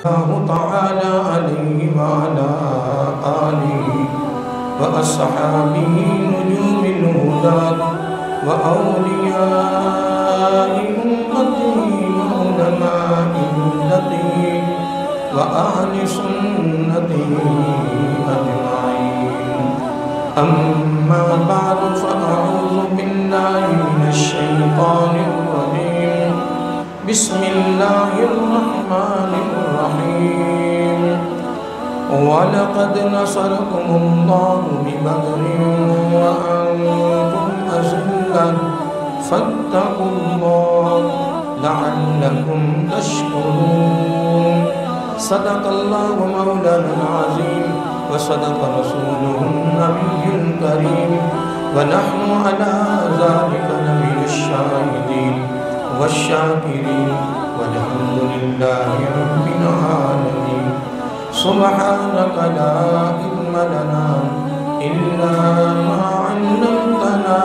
الله تعالى عليه وعلى آله وأصحابه نجوم الهدى وأولياء أمته وعلماء ملته وأهل سنته أجمعين. أما بعد فأعوذ بالله من الشيطان الرجيم. بسم الله الرحمن الرحيم. ولقد نصركم الله ببدر وأنتم أذلة فاتقوا الله لعلكم تشكرون. صدق الله مولانا العظيم وصدق رسوله النبي الكريم ونحن على ذلك لمن الشاهدين والشاكرين والحمد لله رب العالمين. سبحانك لا علم لنا إلا ما علمتنا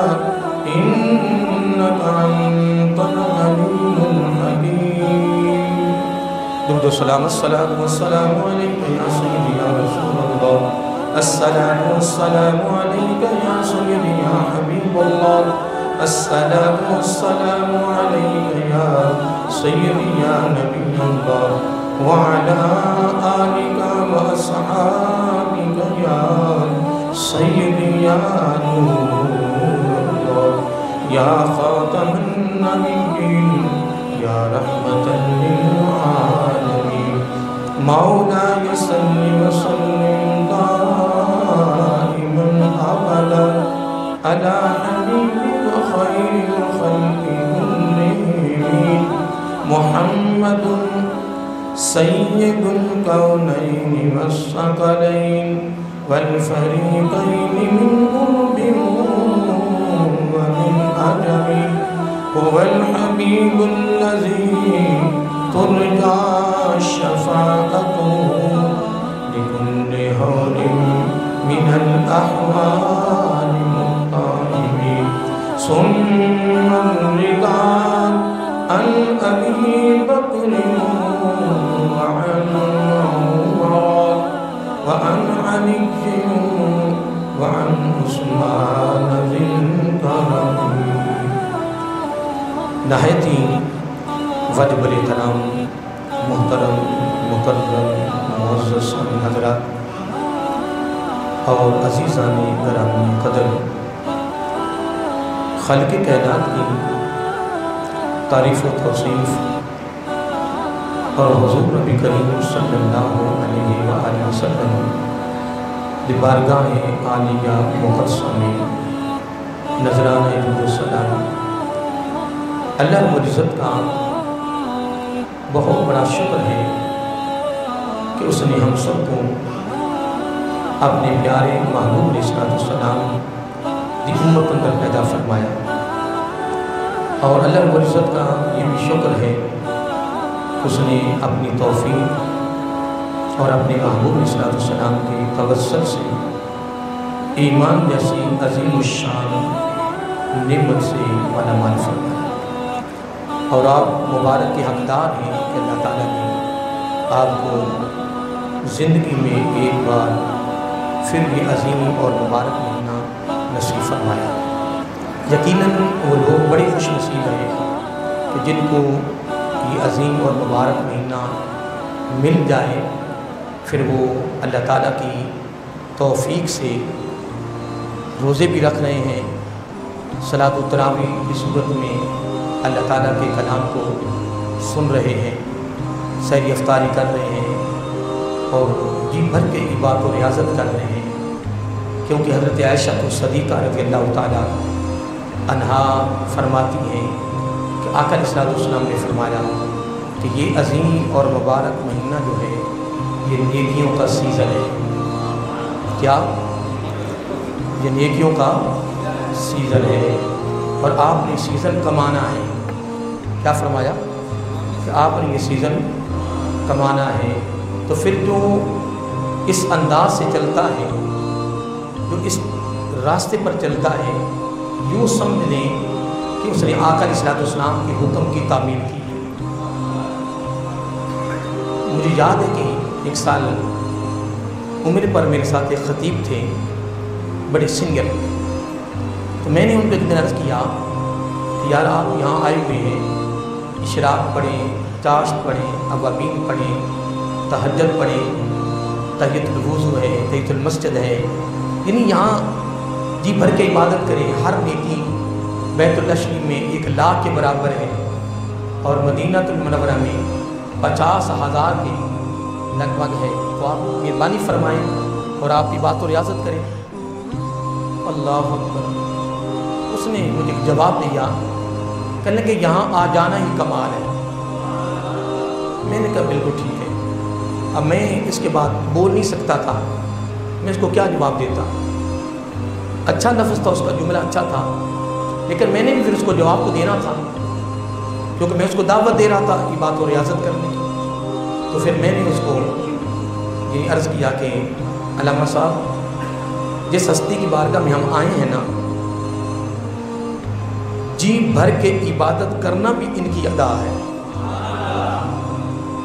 إنك أنت العليم الحكيم. درود و سلام الصلاة والسلام عليك يا سيدي يا رسول الله. الصلاة والسلام عليك يا سيدي يا حبيب الله. الصلاة والسلام عليك يا سيدي يا نبي الله وعلى آلك وأصحابك يا سيدي يا نور الله يا خاتم النبيين يا رحمة للعالمين. مولاي صل وسلم دائما أبدا على حبيبك خير الخلق كلهم محمد سيد الكونين والثقلين والفريقين من قرب ومن عجم. هو الحبيب الذي ترجى شفاعته لكل هول من الأحوال مقتحم. ثم الرضا عن أبي بكر وعن عمر وعن علي وعن عثمان ذي الكرم. نہایتی واجب الاحترام محترم مکرم معزز حضرات اور عزیزان گرامی قدر، خالق کائنات کی تعریف و توصیف اور حضور نبی کریم صلی اللہ علیہ وآلہ وسلم دی بارگاہ عالیہ مقدسہ میں نذرانہ درود و سلام. اللہ رب العزت کا بہت بڑا شکر ہے کہ اس نے ہم سب کو اپنے پیارے محبوب علیہ السلام دی امت اندر پیدا فرمایا. اور اللہ رب العزت کا یہ بھی شکر ہے کہ اس نے اپنی توفیق اور اپنے محبوب علیہ السلام کے توسل سے ایمان جیسی عظیم الشان نعمت سے مالا فرمایا. اور آپ مبارک کے حقدار ہیں کہ اللہ تعالیٰ نے آپ کو زندگی میں ایک بار پھر یہ عظیم اور مبارک مہینہ نصیب فرمایا. یقیناً وہ لوگ بڑے خوش نصیب ہیں کہ جن کو یہ عظیم اور مبارک مہینہ مل جائے، پھر وہ اللہ تعالیٰ کی توفیق سے روزے بھی رکھ رہے ہیں، صلاۃ التراویح کی صورت میں اللہ تعالیٰ کے کلام کو سن رہے ہیں، سیر افطاری کر رہے ہیں اور جی بھر کے عبادت و ریاضت کر رہے ہیں. کیونکہ حضرت عائشہ صدیقہ رضی اللہ تعالیٰ عنہا فرماتی ہیں کہ آقا علیہ السلام نے فرمایا کہ یہ عظیم اور مبارک مہینہ جو ہے یہ نیکیوں کا سیزن ہے. کیا؟ یہ نیکیوں کا سیزن ہے اور آپ نے سیزن کمانا ہے. کیا فرمایا؟ کہ آپ نے یہ سیزن کمانا ہے. تو پھر جو اس انداز سے چلتا ہے، جو اس راستے پر چلتا ہے، یوں سمجھ لیں کہ اس نے آقا علیہ السلام کے حکم کی تعمیل کی. مجھے یاد ہے کہ ایک سال عمر پر میرے ساتھ ایک خطیب تھے، بڑے سینئر، تو میں نے ان کو ایک دن عرض کیا کہ یار آپ یہاں آئے ہوئے ہیں، اشراق پڑھیں، چاشت پڑھیں، اوابین پڑھیں، تہجد پڑھیں، تحیۃ الوضو ہے، تحیۃ المسجد ہے، یعنی یہاں جی بھر کے عبادت کریں، ہر نیکی بیت اللہ شریف میں 1,00,000 کے برابر ہے، اور مدینہ المنورہ میں 50,000 کے لگ بھگ ہے، تو آپ مہربانی فرمائیں اور آپ کی بات و ریاضت کریں۔ اللہ اکبر۔ اس نے مجھے جواب دیا، کہنے کہ یہاں آ جانا ہی کمال ہے۔ میں نے کہا بالکل ٹھیک ہے۔ اب میں اس کے بعد بول نہیں سکتا تھا، میں اس کو کیا جواب دیتا۔ اچھا لفظ تھا، اس کا جملہ اچھا تھا، لیکن میں نے بھی پھر اس کو جواب کو دینا تھا، کیونکہ میں اس کو دعوت دے رہا تھا یہ بات و ریاضت کرنے کی۔ تو پھر میں نے اس کو یہ عرض کیا کہ علامہ صاحب، جس ہستی کی بارگاہ میں ہم آئے ہیں نا، جی بھر کے عبادت کرنا بھی ان کی ادا ہے۔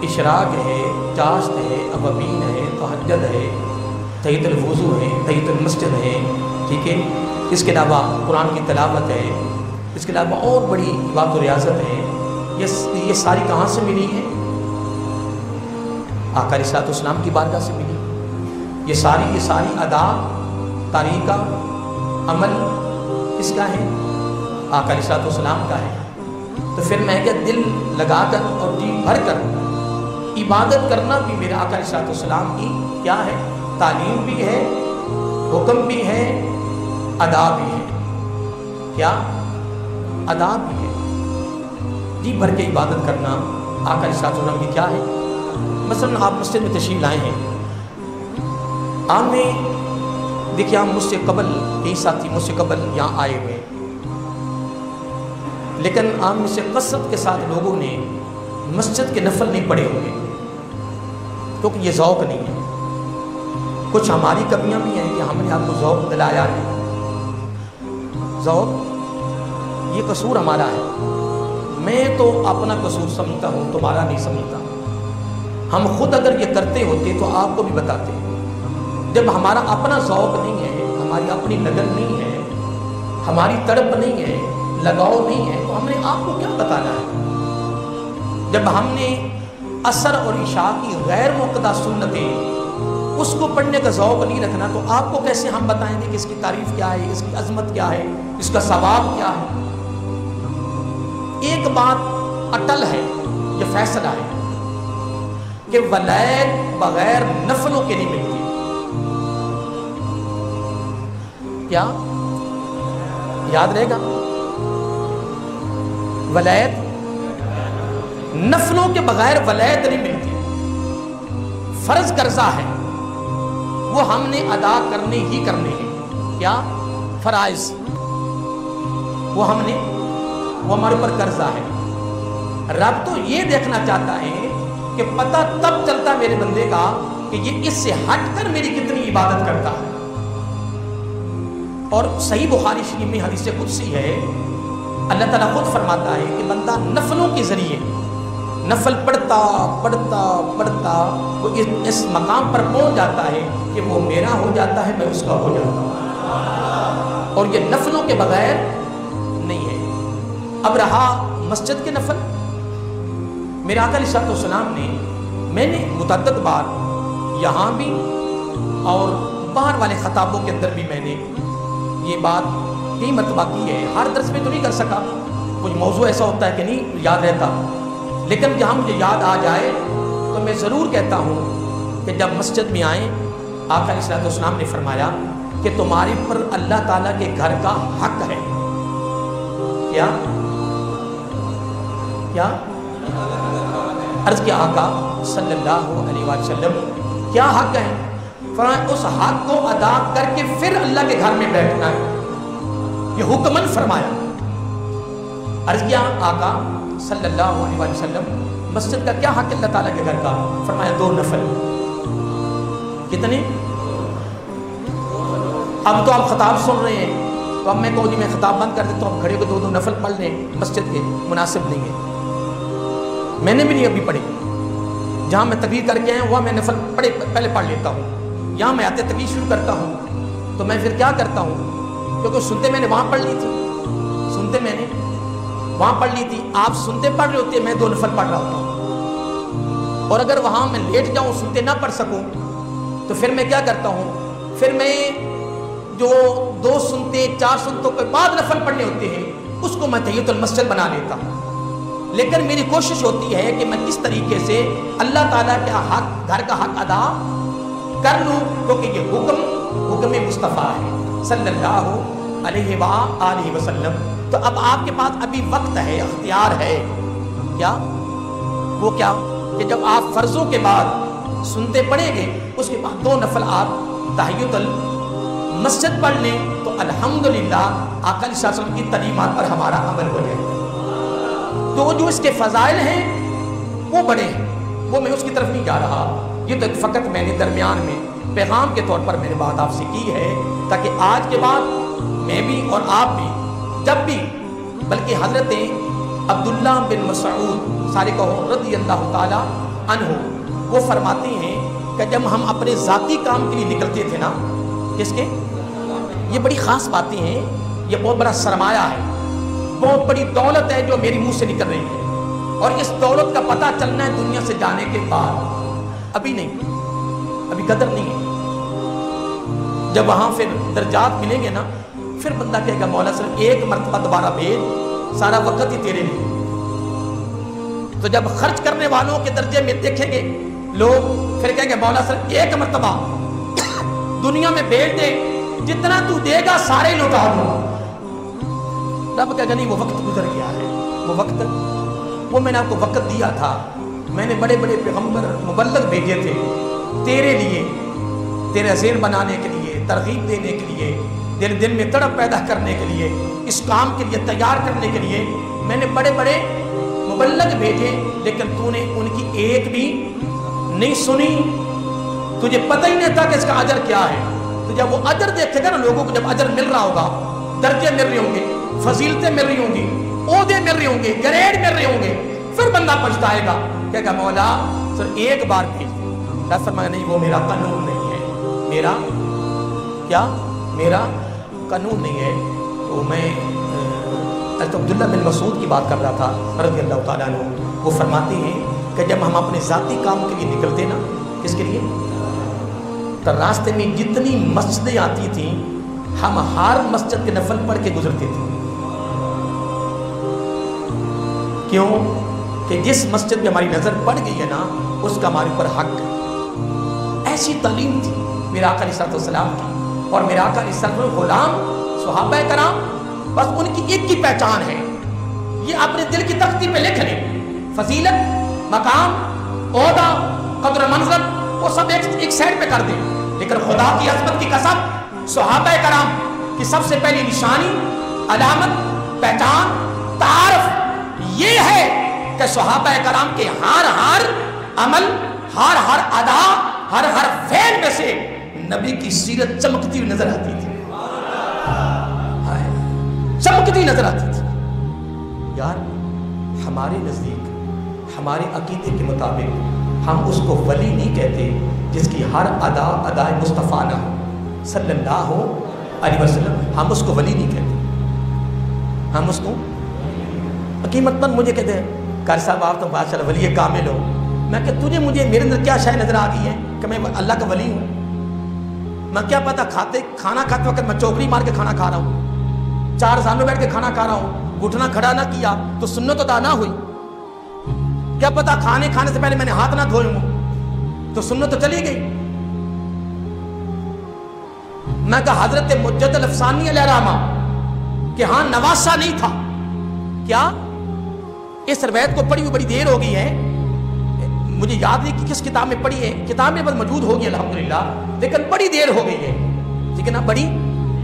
اشراق ہے، چاشت ہے، اوابین ہے، تہجد ہے، تحیۃ الوضو ہے، تحیۃ المسجد ہے، ٹھیک ہے، اس کے علاوہ قرآن کی تلاوت ہے، اس کے علاوہ اور بڑی بات و ریاضت ہے۔ یہ ساری کہاں سے ملی ہے؟ آقا علیہ السلام کی بارگاہ سے ملی۔ یہ ساری ادا، طریقہ، عمل کس کا ہے؟ آقا علیہ السلام کا ہے۔ تو پھر میں کیا دل لگا کر اور جی بھر کر عبادت کرنا بھی میرے آقا علیہ السلام کی کیا ہے؟ تعلیم بھی ہے، حکم بھی ہے، ادا بھی ہے۔ کیا؟ ادا بھی ہے۔ جی بھر کے عبادت کرنا آقا علیہ السلام کی کیا ہے؟ مثلا آپ مسجد میں تشریف لائے ہیں، آپ میں دیکھیں، آپ مجھ سے قبل کئی ساتھی مجھ سے قبل یہاں آئے ہوئے، لیکن آپ میں سے کثرت کے ساتھ لوگوں نے مسجد کے نفل نہیں پڑھے ہوئے، کیونکہ یہ ذوق نہیں ہے۔ کچھ ہماری کمیاں بھی ہیں کہ ہم نے آپ کو ذوق دلایا نہیں۔ ذوق یہ قصور ہمارا ہے۔ میں تو اپنا قصور سمجھتا ہوں، تمہارا نہیں سمجھتا۔ ہم خود اگر یہ کرتے ہوتے تو آپ کو بھی بتاتے۔ جب ہمارا اپنا ذوق نہیں ہے، ہماری اپنی لگن نہیں ہے، ہماری تڑپ نہیں ہے، لگاؤ نہیں ہے، تو ہم نے آپ کو کیا بتانا ہے؟ جب ہم نے عصر اور عشاء کی غیر مقتضی سنتیں اس کو پڑھنے کا ذوق نہیں رکھنا، تو آپ کو کیسے ہم بتائیں گے کہ اس کی تعریف کیا ہے، اس کی عظمت کیا ہے، اس کا ثواب کیا ہے؟ ایک بات اٹل ہے، یہ فیصلہ ہے کہ ولایت بغیر نفلوں کے نہیں ملتی۔ کیا یاد رہے گا؟ ولایت نفلوں کے بغیر ولایت نہیں ملتی۔ فرض قرضہ ہے، وہ ہم نے ادا کرنے ہی کرنے ہیں۔ کیا؟ فرائض، وہ ہمارے اوپر قرضہ ہے۔ رب تو یہ دیکھنا چاہتا ہے کہ پتہ تب چلتا میرے بندے کا کہ یہ اس سے ہٹ کر میری کتنی عبادت کرتا ہے۔ اور صحیح بخاری شریف میں حدیث قدسی ہے، اللہ تعالیٰ خود فرماتا ہے کہ بندہ نفلوں کے ذریعے نفل پڑھتا پڑھتا پڑھتا وہ اس مقام پر پہنچ جاتا ہے کہ وہ میرا ہو جاتا ہے، میں اس کا ہو جاتا ہوں، اور یہ نفلوں کے بغیر نہیں ہے۔ اب رہا مسجد کے نفل، میرے آقا علیہ السلام نے، میں نے متعدد بار یہاں بھی اور باہر والے خطابوں کے اندر بھی میں نے یہ بات کئی مرتبہ کی ہے۔ ہر درس میں تو نہیں کر سکا، کچھ موضوع ایسا ہوتا ہے کہ نہیں یاد رہتا، لیکن جہاں مجھے یاد آ جائے تو میں ضرور کہتا ہوں کہ جب مسجد میں آئیں، آقا علیہ السلام نے فرمایا کہ تمہارے پر اللہ تعالیٰ کے گھر کا حق ہے۔ کیا؟ کیا؟ عرض کیا آقا صلی اللہ علیہ وسلم کیا حق ہے؟ فرمایا اس حق کو ادا کر کے پھر اللہ کے گھر میں بیٹھنا ہے، یہ حکمن فرمایا۔ عرض کیا آقا صلی اللہ علیہ وسلم مسجد کا کیا حق ہے اللہ تعالیٰ کے گھر کا؟ فرمایا 2 نفل۔ کتنے؟ اب تو آپ خطاب سن رہے ہیں، تو اب میں کہوں جی میں خطاب بند کر دیتا ہوں، کھڑے کو 2 نفل پڑھ لیں مسجد کے، مناسب نہیں ہے، میں نے بھی نہیں ابھی پڑھی۔ جہاں میں تکبیر کر کے آیا وہاں میں نفل پہلے پڑھ لیتا ہوں، یہاں میں آتے تکبیر شروع کرتا ہوں، تو میں پھر کیا کرتا ہوں، کیونکہ سنتے میں نے وہاں پڑھ لی تھی، سنتے میں نے وہاں پڑھ لی تھی، آپ سنتے پڑھ رہے ہوتے ہیں، میں 2 نفل پڑھ رہا ہوتا ہوں، اور اگر وہاں میں لیٹ جاؤں سنتے نہ پڑھ سکوں تو پھر میں کیا کرتا ہوں، پھر میں جو 2 سنتے 4 سنتوں کے بعد نفل پڑھنے ہوتے ہیں اس کو میں تحیۃ المسجد بنا لیتا ہوں، لیکن میری کوشش ہوتی ہے کہ میں کس طریقے سے اللہ تعالیٰ کے حق، گھر کا حق ادا کر لوں، کیونکہ یہ حکم مصطفیٰ ہے صلی اللہ علیہ وآلہ وسلم۔ تو اب آپ کے پاس ابھی وقت ہے، اختیار ہے، کیا وہ کیا کہ جب آپ فرضوں کے بعد سنتے پڑھیں گے اس کے بعد 2 نفل آپ تحیۃ المسجد پڑھ لیں تو الحمدللہ آقا علیہ السلام کی تعلیمات پر ہمارا عمل ہو جائے۔ تو جو اس کے فضائل ہیں وہ بڑے ہیں، وہ میں اس کی طرف نہیں جا رہا، یہ تو فقط میں نے درمیان میں پیغام کے طور پر میں نے بات آپ سے کی ہے، تاکہ آج کے بعد میں بھی اور آپ بھی جب بھی، بلکہ حضرت عبداللہ بن مسعود سارے کہو رضی اللہ تعالی عنہ وہ فرماتے ہیں کہ جب ہم اپنے ذاتی کام کے لیے نکلتے تھے نا، کس کے، یہ بڑی خاص باتیں ہیں، یہ بہت بڑا سرمایہ ہے، بہت بڑی دولت ہے جو میری منہ سے نکل رہی ہے، اور اس دولت کا پتہ چلنا ہے دنیا سے جانے کے بعد، ابھی نہیں، ابھی قدر نہیں ہے۔ جب وہاں پھر درجات ملیں گے نا پھر بندہ کہے گا مولا صرف 1 مرتبہ دوبارہ بھیج، سارا وقت ہی تیرے لیے۔ تو جب خرچ کرنے والوں کے درجے میں دیکھیں گے لوگ پھر کہیں گے مولا صرف 1 مرتبہ دنیا میں بھیج دے، جتنا تو دے گا سارے لوٹا دوں۔ رب کہے گا نہیں وہ وقت گزر گیا ہے، وہ وقت، وہ میں نے آپ کو وقت دیا تھا، میں نے بڑے بڑے پیغمبر مبلغ بھیجے تھے تیرے لیے، تیرے ذہن بنانے کے لیے، ترغیب دینے کے لیے، دل میں تڑپ پیدا کرنے کے لیے، اس کام کے لیے تیار کرنے کے لیے میں نے بڑے بڑے مبلغ بھیجے، لیکن تو نے ان کی ایک بھی نہیں سنی، تجھے پتہ ہی نہیں تھا کہ اس کا اجر کیا ہے۔ تو جب وہ اجر دیکھے گا نا، لوگوں کو جب اجر مل رہا ہوگا، درجے مل رہے ہوں گے، فضیلتیں مل رہی ہوں گی، عہدے مل رہے ہوں گے، گریڈ مل رہے ہوں گے، پھر بندہ پچھتائے گا، کہے گا مولا سر 1 بار بھیج دے۔ اللہ فرمایا نہیں وہ میرا قانون نہیں ہے، میرا کیا، میرا قانون نہیں ہے۔ تو میں عبداللہ بن مسعود کی بات کر رہا تھا رضی اللہ تعالیٰ عنہ، وہ فرماتے ہیں کہ جب ہم اپنے ذاتی کام کے لیے نکلتے نا، کس کے لیے، تو راستے میں جتنی مسجدیں آتی تھیں ہم ہر مسجد کے نفل پڑھ کے گزرتے تھے۔ کیوں کہ جس مسجد میں ہماری نظر پڑ گئی ہے نا اس کا ہمارے اوپر حق ہے۔ ایسی تعلیم تھی میرے آقا علیہ السلام کی، اور میرے آقا علیہ السلام غلام صحابہ کرام بس ان کی ایک کی پہچان ہے، یہ اپنے دل کی تختی پہ لکھ لیں، فضیلت، مقام، عہدہ، قدر منزل وہ سب ایک سائڈ پہ کر دیں، لیکن خدا کی عظمت کی قسم صحابہ کرام کی سب سے پہلی نشانی، علامت، پہچان، تعارف یہ ہے کہ صحابہ کرام کے ہر عمل، ہر ادا، ہر فعل میں سے نبی کی سیرت چمکتی ہوئی نظر آتی تھی، چمکتی نظر آتی تھی۔ یار ہمارے نزدیک، ہمارے عقیدے کے مطابق ہم اس کو ولی نہیں کہتے جس کی ہر ادا ادائے مصطفیٰ نہ ہو صلی اللہ علیہ وسلم، ہم اس کو ولی نہیں کہتے، ہم اس کو حکیمت مند مجھے کہتے ہیں قاری صاحب آپ تو ماشاء اللہ ولی کامل ہو، میں کہ تجھے مجھے میرے اندر کیا شے نظر آ گئی ہے کہ میں اللہ کا ولی ہوں؟ میں کیا پتا کھانا کھاتے وقت میں چوکری مار کے کھانا کھا رہا ہوں، 4 سامنے بیٹھ کے کھانا کھا رہا ہوں، گھٹنا کھڑا نہ کیا تو سنت ادا نہ ہوئی، کیا پتا کھانے سے پہلے میں نے ہاتھ نہ دھوئے ہوں تو سنت تو چلی گئی۔ میں کہا حضرت مجد الافسانی علیہ رحمہ کہ ہاں نواسا نہیں تھا، کیا اس روایت کو پڑھی ہوئی بڑی دیر ہو گئی ہے، مجھے یاد نہیں کہ کس کتاب میں پڑھی ہے، کتاب میں بس موجود ہوگی الحمدللہ، لیکن بڑی دیر ہو گئی ہے، ٹھیک ہے نا، بڑی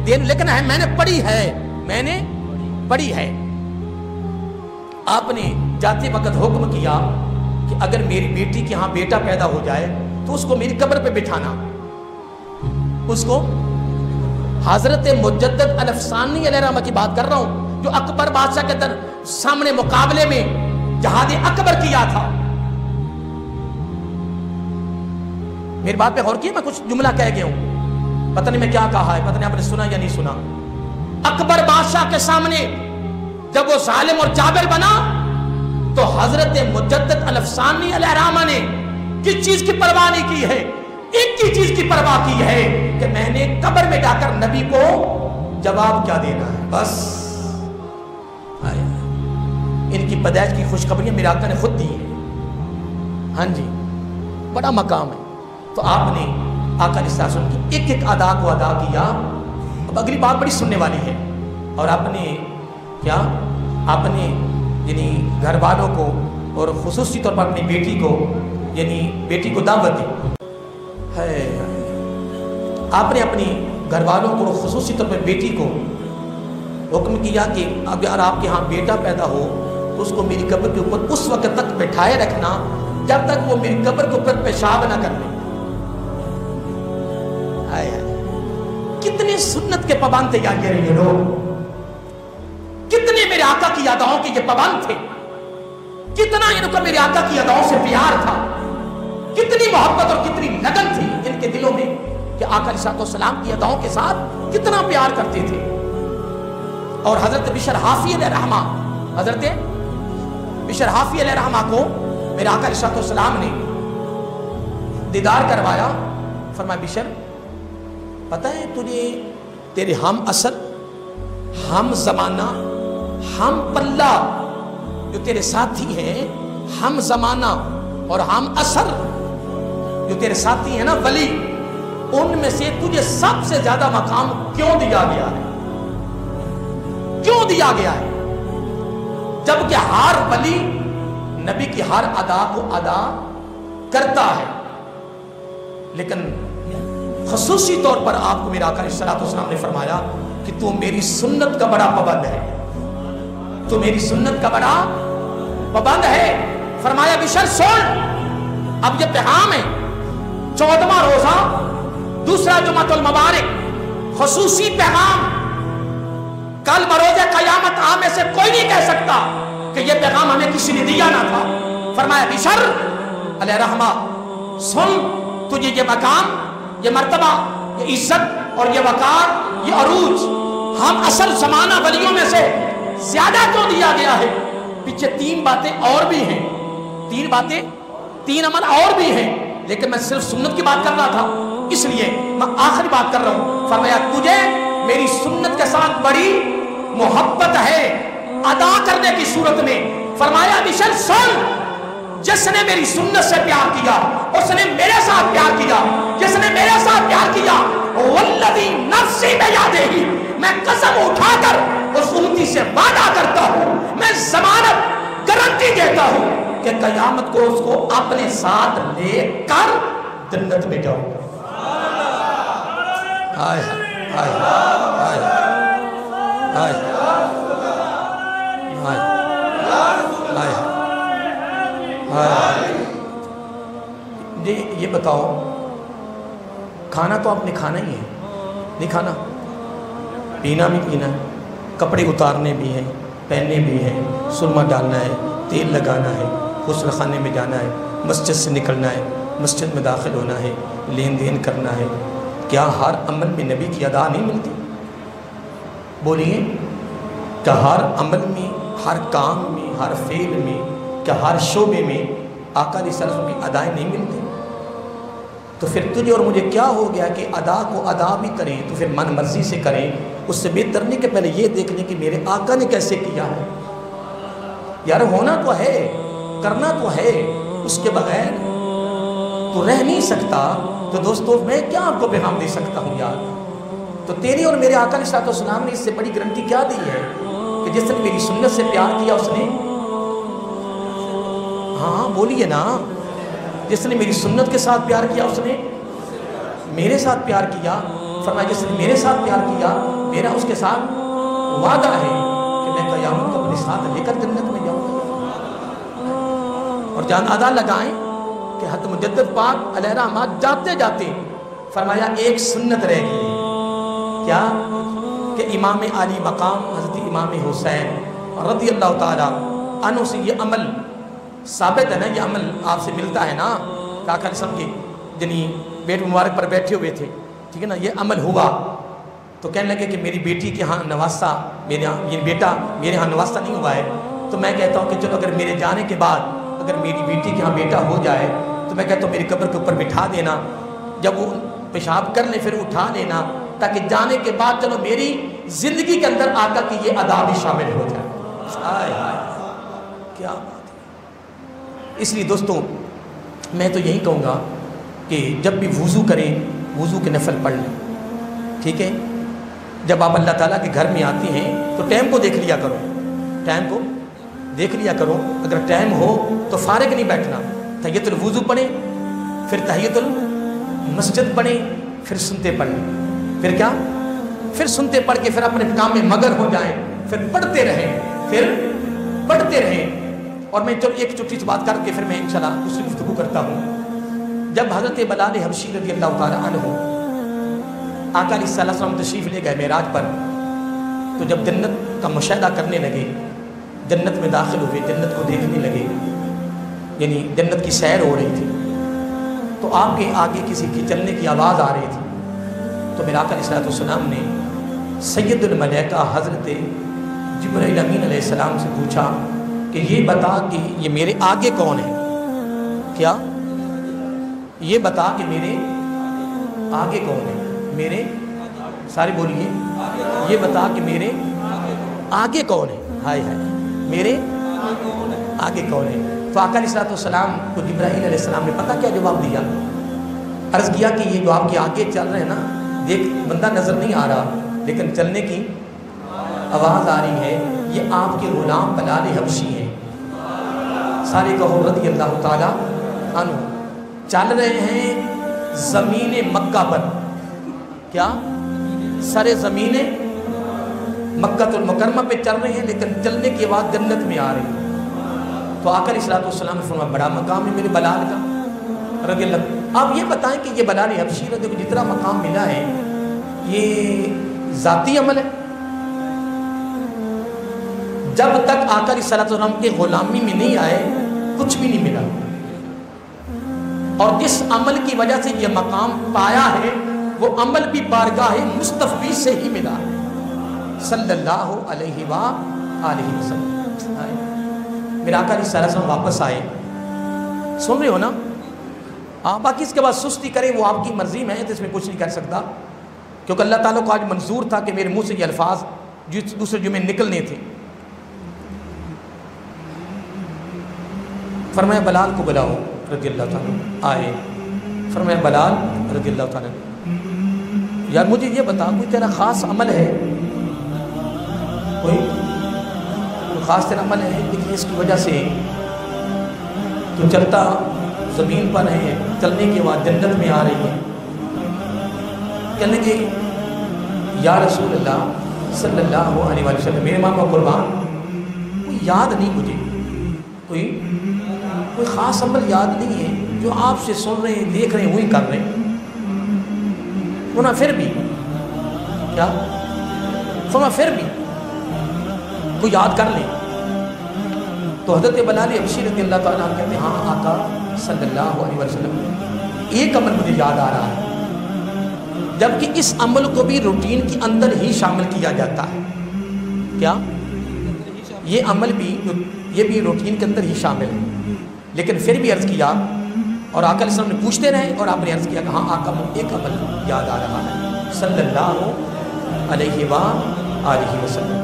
دیر، لیکن ہے میں نے پڑھی ہے۔ آپ نے جاتے وقت حکم کیا کہ اگر میری بیٹی کے ہاں بیٹا پیدا ہو جائے تو اس کو میری قبر پہ بٹھانا، اس کو حضرت مجدد الافسانی علیہ رحمہ کی بات کر رہا ہوں جو اکبر بادشاہ کے سامنے مقابلے میں جہاد اکبر کیا تھا، میری بات پہ غور کیے، میں کچھ جملہ کہہ گیا ہوں، پتہ نہیں میں کیا کہا ہے، پتہ نہیں آپ نے سنا یا نہیں سنا۔ اکبر بادشاہ کے سامنے جب وہ ظالم اور جابر بنا تو حضرت مجدد الافسانی علیہ الرحمہ نے کس چیز کی پرواہ نہیں کی ہے؟ ایک ہی چیز کی پرواہ کی ہے کہ میں نے قبر میں جا کر نبی کو جواب کیا دینا ہے، بس۔ ان کی پیدائش کی خوشخبریاں میرے آقا نے خود دی ہے، ہاں جی، بڑا مقام ہے۔ تو آپ نے آقا علیہ السلام کی ایک ایک ادا کو ادا کیا۔ اب اگلی بات بڑی سننے والی ہے، اور آپ نے کیا، آپ نے یعنی گھر والوں کو اور خصوصی طور پر اپنی بیٹی کو، یعنی بیٹی کو دعوت دی ہے۔ آپ نے اپنی گھر والوں کو خصوصی طور پر بیٹی کو حکم کیا کہ اگر آپ کے ہاں بیٹا پیدا ہو تو اس کو میری قبر کے اوپر اس وقت تک بٹھائے رکھنا جب تک وہ میری قبر کے اوپر پیشاب نہ کر لے۔ کتنے سنت کے پابند تھے یار یہ لوگ، کتنے میرے آقا کی اداؤں کے یہ پابند تھے، کتنا ان کو میرے آقا کی اداؤں سے پیار تھا، کتنی محبت اور کتنی لگن تھی ان کے دلوں میں کہ آقا علیہ السلام کی اداؤں کے ساتھ کتنا پیار کرتے تھے۔ اور حضرت بشر حافی علیہ الرحمہ، حضرت بشر حافی علیہ الرحمہ کو میرے آقا علیہ السلام نے دیدار کروایا۔ فرمایا بشر پتہ ہے تجھے تیرے ہم اصل، ہم زمانہ، ہم پلہ جو تیرے ساتھی ہیں، ہم زمانہ اور ہم اثر جو تیرے ساتھی ہیں نا ولی، ان میں سے تجھے سب سے زیادہ مقام کیوں دیا گیا ہے؟ کیوں دیا گیا ہے؟ جبکہ ہر ولی نبی کی ہر ادا کو ادا کرتا ہے، لیکن خصوصی طور پر آپ کو میرا آقا علیہ السلام نے فرمایا کہ تو میری سنت کا بڑا پابند ہے، تو میری سنت کا بڑا پابند ہے۔ فرمایا بشر سن، اب یہ پیغام ہے، 14واں روزہ دوسرا جمعۃ المبارک، خصوصی پیغام، کل بروز قیامت میں سے کوئی نہیں کہہ سکتا کہ یہ پیغام ہمیں کسی نے دیا نہ تھا۔ فرمایا بشر علیہ الرحمہ سن، تجھے یہ مقام، یہ مرتبہ، یہ عزت اور یہ وقار، یہ عروج ہم اصل زمانہ ولیوں میں سے زیادہ کیوں دیا گیا ہے؟ پیچھے 3 باتیں اور بھی ہیں، 3 باتیں، 3 عمل اور بھی ہیں، لیکن میں صرف سنت کی بات کر رہا تھا، اس لیے میں آخری بات کر رہا ہوں۔ فرمایا تجھے میری سنت کے ساتھ بڑی محبت ہے ادا کرنے کی صورت میں۔ فرمایا بشر سن، جس نے میری سنت سے پیار کیا اس نے میرے ساتھ پیار کیا، جس نے میرے ساتھ پیار کیا والذی نفسی بیدہ، میں قسم اٹھا کر اس امتی سے وعدہ کرتا ہوں، میں ضمانت گارنٹی دیتا ہوں کہ قیامت کو اس کو اپنے ساتھ لے کر جنت میں جاؤں گا۔ آئے آئے آئے آئے جی یہ بتاؤ، کھانا تو آپ نے کھانا ہی ہے، نہیں کھانا، پینا بھی پینا ہے، کپڑے اتارنے بھی ہیں، پہننے بھی ہیں، سرما ڈالنا ہے، تیل لگانا ہے، غسل خانے میں جانا ہے، مسجد سے نکلنا ہے، مسجد میں داخل ہونا ہے، لین دین کرنا ہے۔ کیا ہر عمل میں نبی کی ادا نہیں ملتی؟ بولیے، کیا ہر عمل میں، ہر کام میں، ہر فعل میں، کیا ہر شعبے میں آقا علیہ السلام کی ادائیں نہیں ملتی؟ تو پھر تجھے اور مجھے کیا ہو گیا کہ ادا کو ادا بھی کریں تو پھر من مرضی سے کریں؟ اس سے بہتر نہیں کہ پہلے یہ دیکھ لیں کہ میرے آقا نے کیسے کیا ہے۔ یار ہونا تو ہے، کرنا تو ہے، اس کے بغیر تو رہ نہیں سکتا۔ تو دوستو میں کیا آپ کو پیغام دے سکتا ہوں یار؟ تو تیری اور میرے آقا علیہ السلام نے اس سے بڑی گارنٹی کیا دی ہے کہ جس نے میری سنت سے پیار کیا اس نے، ہاں بولیے نا، جس نے میری سنت کے ساتھ پیار کیا اس نے میرے ساتھ پیار کیا۔ فرمایا جس نے میرے ساتھ پیار کیا میرا اس کے ساتھ وعدہ ہے کہ میں قیامت کو اپنے ساتھ لے کر جنت میں جاؤں گا۔ اور جاندازہ لگائیں کہ حضرت مجدد پاک علیہ الرحمہ جاتے جاتے فرمایا ایک سنت رہ گئی ہے، کیا؟ کہ امام علی مقام حضرت امام حسین رضی اللہ تعالیٰ عنہ سے یہ عمل ثابت ہے نا، یہ عمل آپ سے ملتا ہے نا کہ آقا علیہ السلام کی یعنی بیٹ مبارک پر بیٹھے ہوئے تھے، ٹھیک ہے نا، یہ عمل ہوا تو کہنے لگے کہ میری بیٹی کے ہاں نواسہ، میرے ہاں یہ بیٹا میرے ہاں نواسہ نہیں ہوا ہے، تو میں کہتا ہوں کہ چلو اگر میرے جانے کے بعد اگر میری بیٹی کے ہاں بیٹا ہو جائے تو میں کہتا ہوں میری قبر کے اوپر بٹھا دینا، جب وہ پیشاب کر لیں پھر اٹھا لینا، تاکہ جانے کے بعد چلو میری زندگی کے اندر آقا کی یہ ادا بھی شامل ہو جائے۔ ہائے ہائے کیا بات ہے۔ اس لیے دوستوں میں تو یہی کہوں گا کہ جب بھی وضو کریں وضو کے نفل پڑھ لیں، ٹھیک ہے، جب آپ اللہ تعالیٰ کے گھر میں آتی ہیں تو ٹائم کو دیکھ لیا کرو، ٹائم کو دیکھ لیا کرو، اگر ٹائم ہو تو فارغ نہیں بیٹھنا، تحیۃ الوضو پڑھیں، پھر تحیۃ المسجد پڑھیں، پھر سنتے پڑھیں، پھر کیا، پھر سنتے پڑھ کے پھر اپنے کام میں مگن ہو جائیں، پھر پڑھتے رہیں، پھر پڑھتے رہیں۔ اور میں چلو ایک چھوٹی سی بات کر کے پھر میں انشاءاللہ دوسری گفتگو کرتا ہوں۔ جب حضرت بلال حبشی رضی اللہ تعالیٰ عنہ آقا علیہ السلام تشریف لے گئے معراج پر، تو جب جنت کا مشاہدہ کرنے لگے، جنت میں داخل ہوئے، جنت کو دیکھنے لگے، یعنی جنت کی سیر ہو رہی تھی، تو آپ کے آگے کسی کی چلنے کی آواز آ رہی تھی، تو میرے آقا علیہ السلام نے سید الملائکہ حضرت جبرائیل امین علیہ السلام سے پوچھا کہ یہ بتا کہ یہ میرے آگے کون ہے، کیا یہ بتا کہ میرے آگے کون ہے، میرے سارے بولیے، یہ بتا کہ میرے آگے کون ہے، ہائے ہائے میرے آگے کون ہے۔ تو آقا علیہ السلام کو جبرائیل علیہ السلام نے پتہ کیا جواب دیا، عرض کیا کہ یہ جو آپ کے آگے چل رہے ہیں نا، دیکھ بندہ نظر نہیں آ رہا لیکن چلنے کی آواز آ رہی ہے، یہ آپ کے غلام بلال حبشی ہیں، سارے کہو رضی اللہ تعالیٰ عنہ، چل رہے ہیں زمین مکہ پر، کیا سر زمین مکہ المکرمہ پہ چل رہے ہیں لیکن چلنے کے بعد جنت میں آ رہے ہیں۔ تو آقا علیہ السلام نے فرمایا بڑا مقام ہے میرے بلال کا رضی اللہ۔ آپ یہ بتائیں کہ یہ بلال حبشی رضی اللہ کو جتنا مقام ملا ہے یہ ذاتی عمل ہے؟ جب تک آقا علیہ السلام کے غلامی میں نہیں آئے کچھ بھی نہیں ملا، اور جس عمل کی وجہ سے یہ مقام پایا ہے وہ عمل بھی بارگاہ مصطفی سے ہی ملا صلی اللہ علیہ وآلہ وسلم۔ میرا آقا علیہ السلام واپس آئے، سن رہے ہو نا؟ باقی اس کے بعد سستی کریں وہ آپ کی مرضی میں ہے، تو اس میں کچھ نہیں کر سکتا، کیونکہ اللہ تعالیٰ کو آج منظور تھا کہ میرے منہ سے یہ الفاظ دوسرے جمعے نکلنے تھے۔ فرمایا بلال کو بلاؤ رضی اللہ تعالیٰ، آئے، فرمایا بلال رضی اللہ تعالیٰ، یار مجھے یہ بتا کوئی تیرا خاص عمل ہے، کوئی خاص تیرا عمل ہے کہ اس کی وجہ سے تو چلتا زمین پر ہے، چلنے کے بعد جنت میں آ رہی ہے؟ کہنے کہ یا رسول اللہ صلی اللہ علیہ وسلم، میرے ماں کا قربان کوئی یاد نہیں مجھے، کوئی خاص عمل یاد نہیں ہے، جو آپ سے سن رہے ہیں دیکھ رہے ہیں وہی کر رہے ہیں۔ انہاں پھر بھی کیا فرمایا پھر بھی کوئی یاد کر لیں؟ تو حضرت بلال حبشی رضی اللہ تعالیٰ عنہ کہتے ہیں ہاں آقا صلی اللہ علیہ وسلم ایک عمل مجھے یاد آ رہا ہے، جبکہ اس عمل کو بھی روٹین کے اندر ہی شامل کیا جاتا ہے، کیا یہ عمل بھی یہ بھی روٹین کے اندر ہی شامل ہے، لیکن پھر بھی عرض کیا اور آقا علیہ السلام نے پوچھتے رہے اور آپ نے عرض کیا کہ ہاں آقا ایک عمل یاد آ رہا ہے صلی اللہ علیہ وآلہ وسلم۔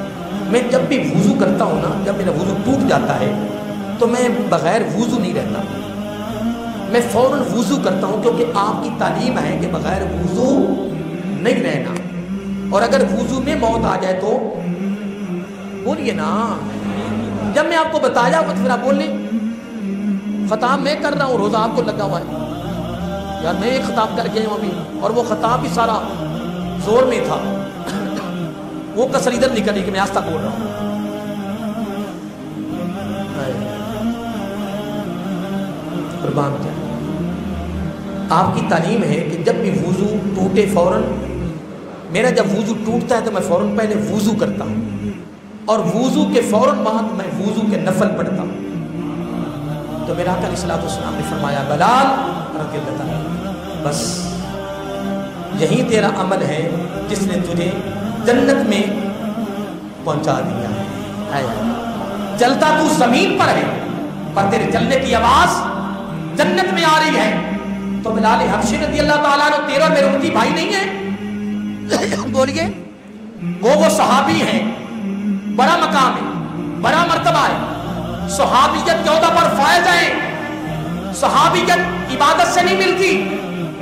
میں جب بھی وضو کرتا ہوں نا، جب میرا وضو ٹوٹ جاتا ہے تو میں بغیر وضو نہیں رہتا، میں فوراً وضو کرتا ہوں، کیونکہ آپ کی تعلیم ہے کہ بغیر وضو نہیں رہنا، اور اگر وضو میں موت آ جائے تو بولیے نا، جب میں آپ کو بتایا تو پھر آپ بول لیں خطاب میں کر رہا ہوں، روزہ آپ کو لگا ہوا ہے، یار میں ایک خطاب کر کے ہوں ابھی، اور وہ خطاب بھی سارا زور میں تھا، وہ کسر ادھر نکلی کہ میں آستہ بول رہا ہوں۔ قربان کیا آپ کی تعلیم ہے کہ جب بھی وضو ٹوٹے فوراً، میرا جب وضو ٹوٹتا ہے تو میں فوراً پہلے وضو کرتا ہوں، اور وضو کے فوراً بعد میں وضو کے نفل پڑھتا ہوں۔ تو میرا آقا علیہ السلام نے فرمایا بلال رضی اللہ تعالیٰ بس یہی تیرا عمل ہے جس نے تجھے جنت میں پہنچا دیا ہے۔ جلتا تو زمین پر ہے پر تیرے جلنے کی آواز جنت میں آ رہی ہے۔ تو بلال حبشی رضی اللہ تعالیٰ عنہ تیرے اور میرے امتی بھائی نہیں ہیں؟ بولیے، وہ صحابی ہیں، بڑا مقام ہے، بڑا مرتبہ ہے، صحابیت کے عہدہ پر فائز ہیں۔ صحابیت عبادت سے نہیں ملتی،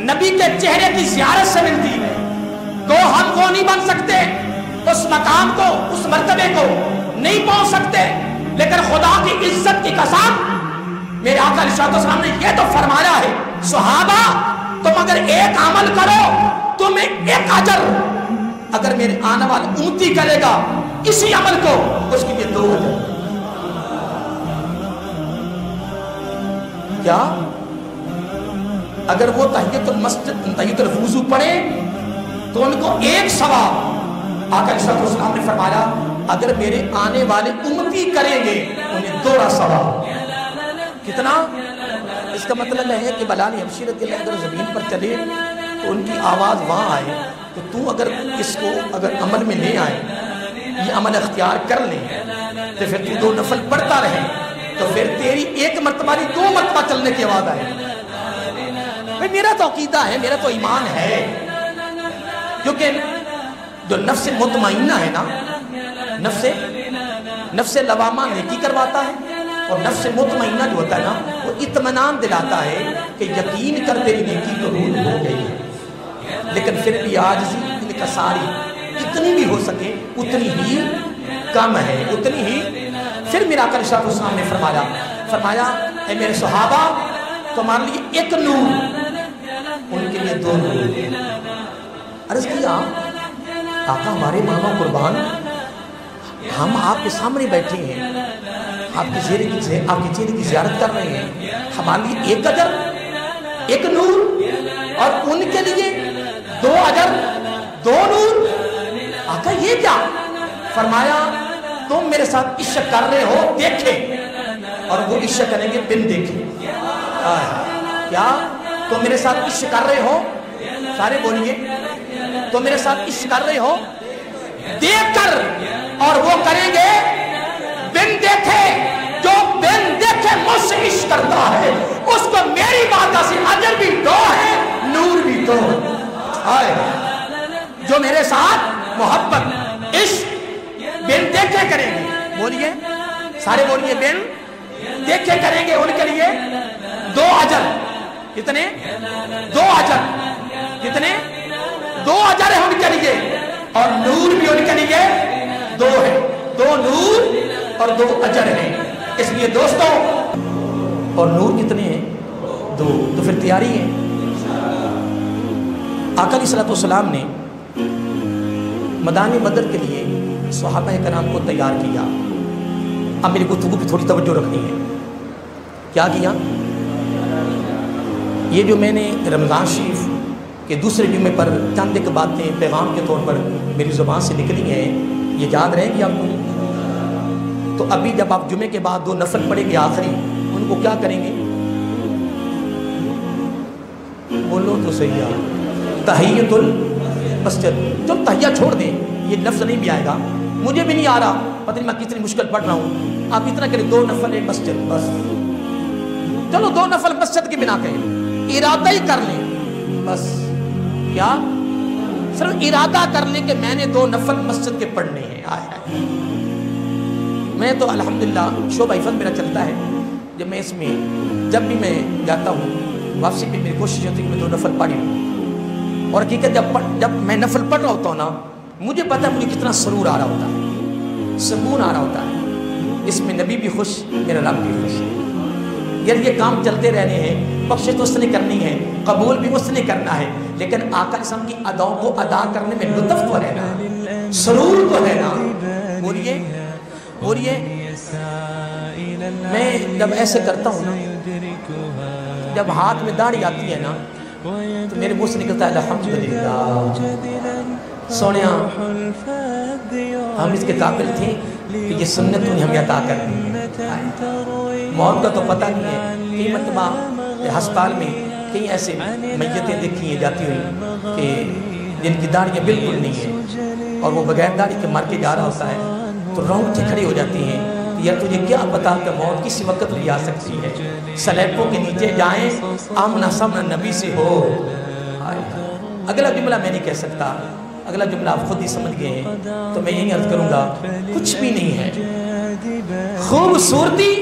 نبی کے چہرے کی زیارت سے ملتی ہے۔ تو ہم وہ نہیں بن سکتے، اس مقام کو، اس مرتبے کو نہیں پہنچ سکتے، لیکن خدا کی عزت کی قسم میرے آقا علیہ السلام نے یہ تو فرمایا ہے، صحابہ تم اگر ایک عمل کرو تمہیں ایک اجر، اگر میرے آنے والا امتی کرے گا اسی عمل کو اس کے لیے 2 اجر۔ کیا اگر وہ تحیت المسجد تحیت الوضو پڑھے تو ان کو 1 ثواب؟ آقا علیہ السلام نے فرمایا اگر میرے آنے والے امتی کریں گے انہیں 2 ثواب۔ کتنا؟ اس کا مطلب ہے کہ بلال حبشی رضی اللہ عنہ زمین پر چلے تو ان کی آواز وہاں آئے، تو اگر اس کو اگر عمل میں لے آئے، یہ عمل اختیار کر لیں تو پھر 2 نفل پڑھتا رہے تو پھر تیری 1 مرتبہ نہیں 2 مرتبہ چلنے کی آواز آئے۔ بھئی میرا تو عقیدہ ہے، میرا تو ایمان ہے، کیونکہ جو نفس مطمئنہ ہے نا، نفس لوامہ نیکی کرواتا ہے، اور نفس مطمئنہ جو ہوتا ہے نا وہ اطمینان دلاتا ہے کہ یقین کر تیری نیکی قبول ہو گئی ہے، لیکن پھر بھی عاجزی انکساری اتنی بھی ہو سکے اتنی ہی کم ہے، اتنی ہی۔ پھر میرا آقا علیہ السلام نے فرمایا اے میرے صحابہ تمہارے لیے 1 نور، ان کے لیے 2 نور۔ عرض کیا آقا ہمارے ماما قربان، ہم آپ کے سامنے بیٹھے ہیں، آپ کے چہرے کی زیارت کر رہے ہیں، ہمارے لیے 1 اجر 1 نور اور ان کے لیے 2 اجر 2 نور؟ آقا یہ کیا؟ فرمایا تم میرے ساتھ عشق کر رہے ہو دیکھے، اور وہ عشق کریں گے بن دیکھے۔ کیا تم میرے ساتھ عشق کر رہے ہو؟ سارے بولیے، تم میرے ساتھ عشق کر رہے ہو دیکھ کر، اور وہ کریں گے بن دیکھے۔ جو بن دیکھے مجھ سے عشق کرتا ہے اس کو میری بات سے اجر بھی 2 ہے، نور بھی 2 ہے۔ جو میرے ساتھ محبت عشق بن دیکھے کریں گے، بولیے سارے بولیے، بن دیکھے کریں گے ان کے لیے 2 اجر۔ کتنے؟ 2 اجر۔ کتنے؟ 2 اجر ہے ان کے لیے، اور نور بھی ان کے لیے 2 ہے۔ 2 نور اور 2 اجر ہیں۔ اس لیے دوستوں، اور نور کتنے ہیں؟ 2، تو پھر تیاری ہے۔ آقا علیہ السلام نے میدان بدر کے لیے صحابہ کرام کو تیار کیا۔ اب میری گفتگو پہ تھوڑی توجہ رکھنی ہے۔ کیا کیا؟ یہ جو میں نے رمضان شریف کے دوسرے جمعے پر چند ایک باتیں پیغام کے طور پر میری زبان سے نکلی ہیں، یہ یاد رہیں گی آپ کو؟ تو ابھی جب آپ جمعے کے بعد 2 نفل پڑھیں گے آخری، ان کو کیا کریں گے؟ بولو تو صحیح ہے، تحیت المسجد۔ جو تحیہ چھوڑ دیں، یہ لفظ نہیں بھی آئے گا، مجھے بھی نہیں آ رہا، پتہ نہیں میں کتنی مشکل پڑھ رہا ہوں، آپ اتنا کریں 2 نفل مسجد، بس چلو 2 نفل مسجد کی بنا کہیں ارادہ ہی کر لیں، بس کیا صرف ارادہ کر لیں کہ میں نے 2 نفل مسجد کے پڑھنے ہیں۔ میں تو الحمدللہ شعبہ حفظ میرا چلتا ہے، جب میں اس میں جب بھی میں جاتا ہوں واپسی پہ میری کوشش ہوتی ہے کہ میں 2 نفل پڑھی ہوں، اور حقیقت جب میں نفل پڑھ رہا ہوتا ہوں نا، مجھے پتہ ہے مجھے کتنا سرور آ رہا ہوتا ہے، سکون آ رہا ہوتا ہے، اس میں نبی بھی خوش، میرا رب بھی خوش۔ یار یہ کام چلتے رہنے ہیں، بخشش تو اس نے کرنی ہے، قبول بھی اس نے کرنا ہے، لیکن آقا اسلام کی اداؤں کو ادا کرنے میں لطف تو ہے نا، سرور تو ہے نا۔ بولیے بولیے، میں جب ایسے کرتا ہوں نا، جب ہاتھ میں داڑھی آتی ہے نا تو میرے منہ سے نکلتا ہے الحمدللہ، سونیا ہم اس کے قابل تھے کہ یہ سنت انہیں ہمیں عطا کر دی۔ موت کا تو پتہ نہیں ہے، کئی مرتبہ ہسپتال میں کئی ایسے میتیں دیکھی ہیں جاتی ہوئی کہ جن کی داڑھیاں بالکل نہیں ہیں اور وہ بغیر داڑھی کے مر کے جا رہا ہوتا ہے تو رونگٹیں کھڑی ہو جاتی ہیں کہ یار تجھے کیا پتا کہ موت کس وقت بھی آ سکتی ہے، سلیبوں کے نیچے جائیں آمنا سامنا نبی سے ہو۔ اگلا جملہ میں نہیں کہہ سکتا، اگلا جملہ آپ خود ہی سمجھ گئے ہیں، تو میں یہی عرض کروں گا کچھ بھی نہیں ہے خوبصورتی۔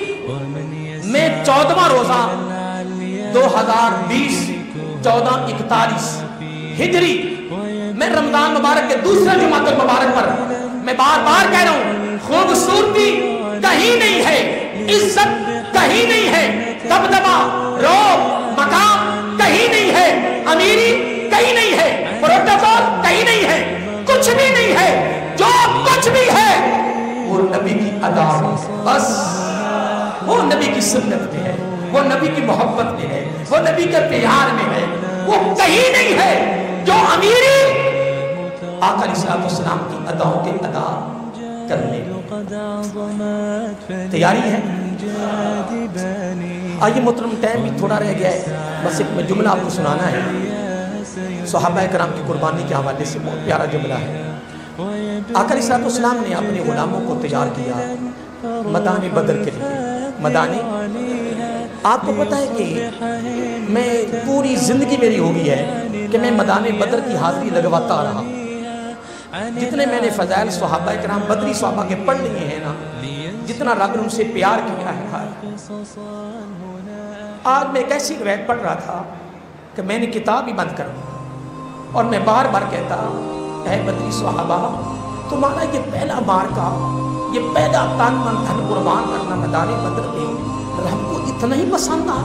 میں 14واں روزہ 2020 14/41 ہجری میں رمضان مبارک کے دوسرے جمعہ المبارک پر میں بار بار کہہ رہا ہوں خوبصورتی کہیں نہیں ہے، عزت کہیں نہیں ہے، دبدبا روب مقام کہیں نہیں ہے، امیری کہیں نہیں ہے، پروٹوکول کہیں نہیں ہے، کچھ بھی نہیں ہے۔ جو کچھ بھی ہے وہ نبی کی ادا ہے، بس وہ نبی کی سنت میں ہے، وہ نبی کی محبت میں ہے، وہ نبی کے پیار میں ہے، وہ کہیں نہیں ہے۔ جو امیری آقا علیہ السلام کی اداؤں کے ادا کرنے تیاری ہے۔ آئیے محترم، ٹائم بھی تھوڑا رہ گیا ہے، بس ایک میں جملہ آپ کو سنانا ہے۔ صحابہ کرام کی قربانی کے حوالے سے بہت پیارا جملہ ہے۔ آقا علیہ السلام نے اپنے غلاموں کو تیار کیا میدان بدر کے لیے۔ میدانی آپ کو پتہ ہے کہ میں پوری زندگی میری ہو گئی ہے کہ میں میدان بدر کی حاضری لگواتا رہا۔ جتنے میں نے فضائل صحابہ کرام بدری صحابہ کے پڑھ لیے ہیں نا، جتنا رب نے ان سے پیار کیا ہے۔ آج میں ایک ایسی روایت پڑھ رہا تھا کہ میں نے کتاب ہی بند کر دی اور میں بار بار کہتا اے بدری صحابہ، تمہارا یہ پہلا مارکا، یہ پہلا تن من دھن قربان کرنا میدان بدر میں رب کو اتنا ہی پسند آ،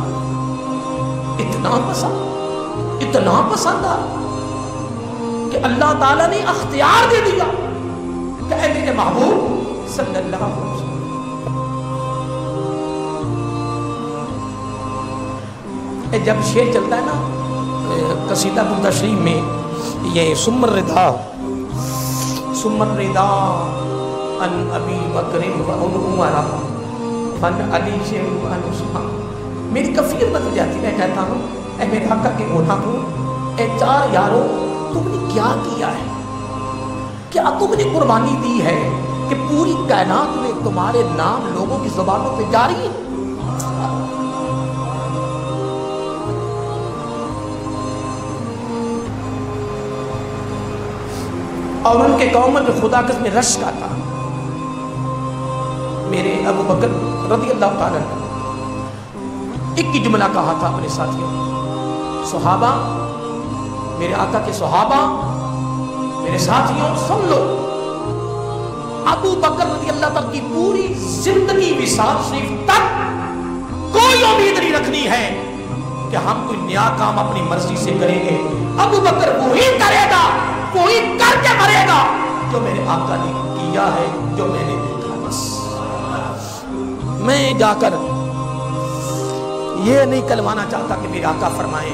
اتنا پسند آ کہ اللہ تعالیٰ نے اختیار دے دیا کہ اے میرے محبوب صلی اللہ علیہ وسلم۔ جب شعر چلتا ہے نا قصیدہ تشریح میں، یہ ثم الرضا ان ابی بکر و عمر فن علی و عثمان، میری کفیت بدل جاتی ہے۔ کہتا ہوں اے میرے آقا کے غلاموں، اے چار یاروں، تم نے کیا کیا ہے؟ کیا تم نے قربانی دی ہے کہ پوری کائنات میں تمہارے نام لوگوں کی زبانوں پہ جاری ہے؟ اور ان کے قوم میں خدا قسم رش کا تھا۔ میرے ابو بکر رضی اللہ تعالیٰ نے ایک ہی جملہ کہا تھا اپنے ساتھیوں، صحابہ، میرے آقا کے صحابہ، میرے ساتھیوں سن لو، ابو بکر رضی اللہ تعالیٰ کی پوری زندگی وصال شریف تک کوئی امید نہیں رکھنی ہے کہ ہم کوئی نیا کام اپنی مرضی سے کریں گے۔ ابو بکر وہی کرے گا، وہی کر کے مرے گا جو میرے آقا نے کیا ہے، جو میں نے دیکھا۔ بس میں جا کر یہ نہیں کلوانا چاہتا کہ میرے آقا فرمائے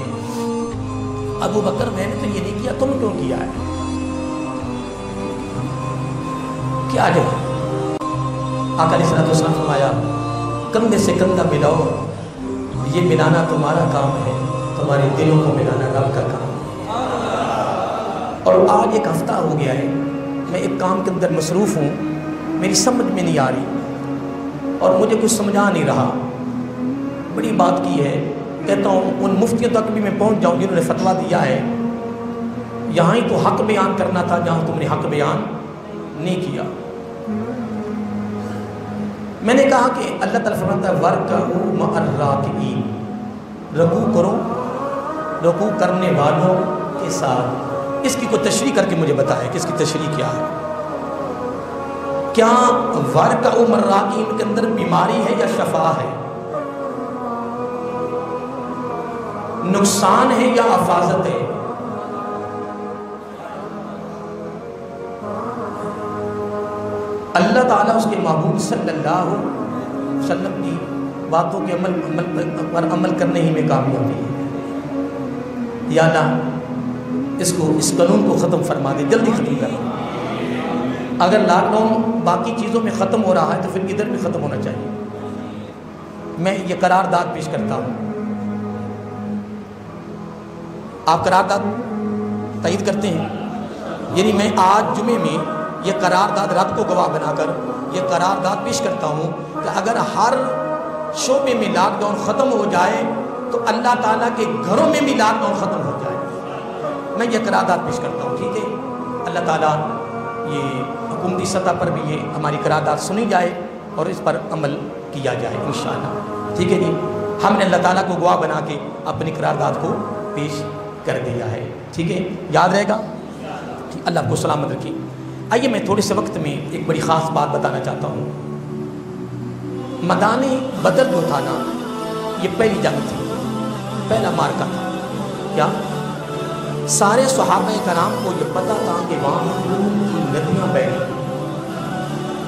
ابو بکر میں نے تو یہ نہیں کیا، تم کیوں کیا ہے؟ کیا ہے؟ آقا علیہ السلام فرمایا کندھے سے کندھا ملاؤ، یہ ملانا تمہارا کام ہے، تمہارے دلوں کو ملانا رب کا کام ہے۔ اور آج ایک ہفتہ ہو گیا ہے میں ایک کام کے اندر مصروف ہوں، میری سمجھ میں نہیں آ رہی اور مجھے کچھ سمجھا نہیں رہا۔ بڑی بات کی ہے، کہتا ہوں ان مفتیوں تک بھی میں پہنچ جاؤں جنہوں نے فتویٰ دیا ہے یہاں ہی تو حق بیان کرنا تھا جہاں تم نے حق بیان نہیں کیا۔ میں نے کہا کہ اللہ تعالیٰ فرماتا ہے وَارْكَعُوا مَعَ الرَّاكِعِينَ، رکوع کرو رکوع کرنے والوں کے ساتھ۔ اس کی کوئی تشریح کر کے مجھے بتائے کہ اس کی تشریح کیا ہے؟ کیا وَارْكَعُوا مَعَ الرَّاكِعِينَ کے اندر بیماری ہے یا شفا ہے؟ نقصان ہے یا حفاظت ہے؟ اللہ تعالیٰ اس کے محبوب صلی اللہ علیہ وسلم کی باتوں کے عمل کرنے ہی میں کامیابی ہے۔ یا اللہ اس قانون کو ختم فرما دے، جلدی ختم کر۔ اگر لاک ڈاؤن باقی چیزوں میں ختم ہو رہا ہے تو پھر ادھر بھی ختم ہونا چاہیے۔ میں یہ قرارداد پیش کرتا ہوں آپ قرارداد تائید کرتے ہیں؟ یعنی میں آج جمعے میں یہ قرارداد رب کو گواہ بنا کر یہ قرارداد پیش کرتا ہوں کہ اگر ہر شعبے میں لاک ڈاؤن ختم ہو جائے تو اللہ تعالیٰ کے گھروں میں بھی لاک ڈاؤن ختم ہو جائے. میں یہ قرارداد پیش کرتا ہوں. ٹھیک ہے؟ اللہ تعالیٰ یہ حکومتی سطح پر بھی یہ ہماری قرارداد سنی جائے اور اس پر عمل کیا جائے انشاءاللہ. ٹھیک ہے جی؟ ہم نے اللہ تعالیٰ کو گواہ بنا کے اپنی قرارداد کو پیش کر دیا ہے. ٹھیک ہے؟ یاد رہے گا؟ اللہ آپ کو سلامت رکھے. آئیے میں تھوڑے سے وقت میں ایک بڑی خاص بات بتانا چاہتا ہوں. میدان بدر جو تھا نا، یہ پہلی جنگ تھی، پہلا مارکا تھا. کیا سارے صحابہ کرام کو یہ پتہ تھا کہ وہاں خون کی ندیاں بہہ رہی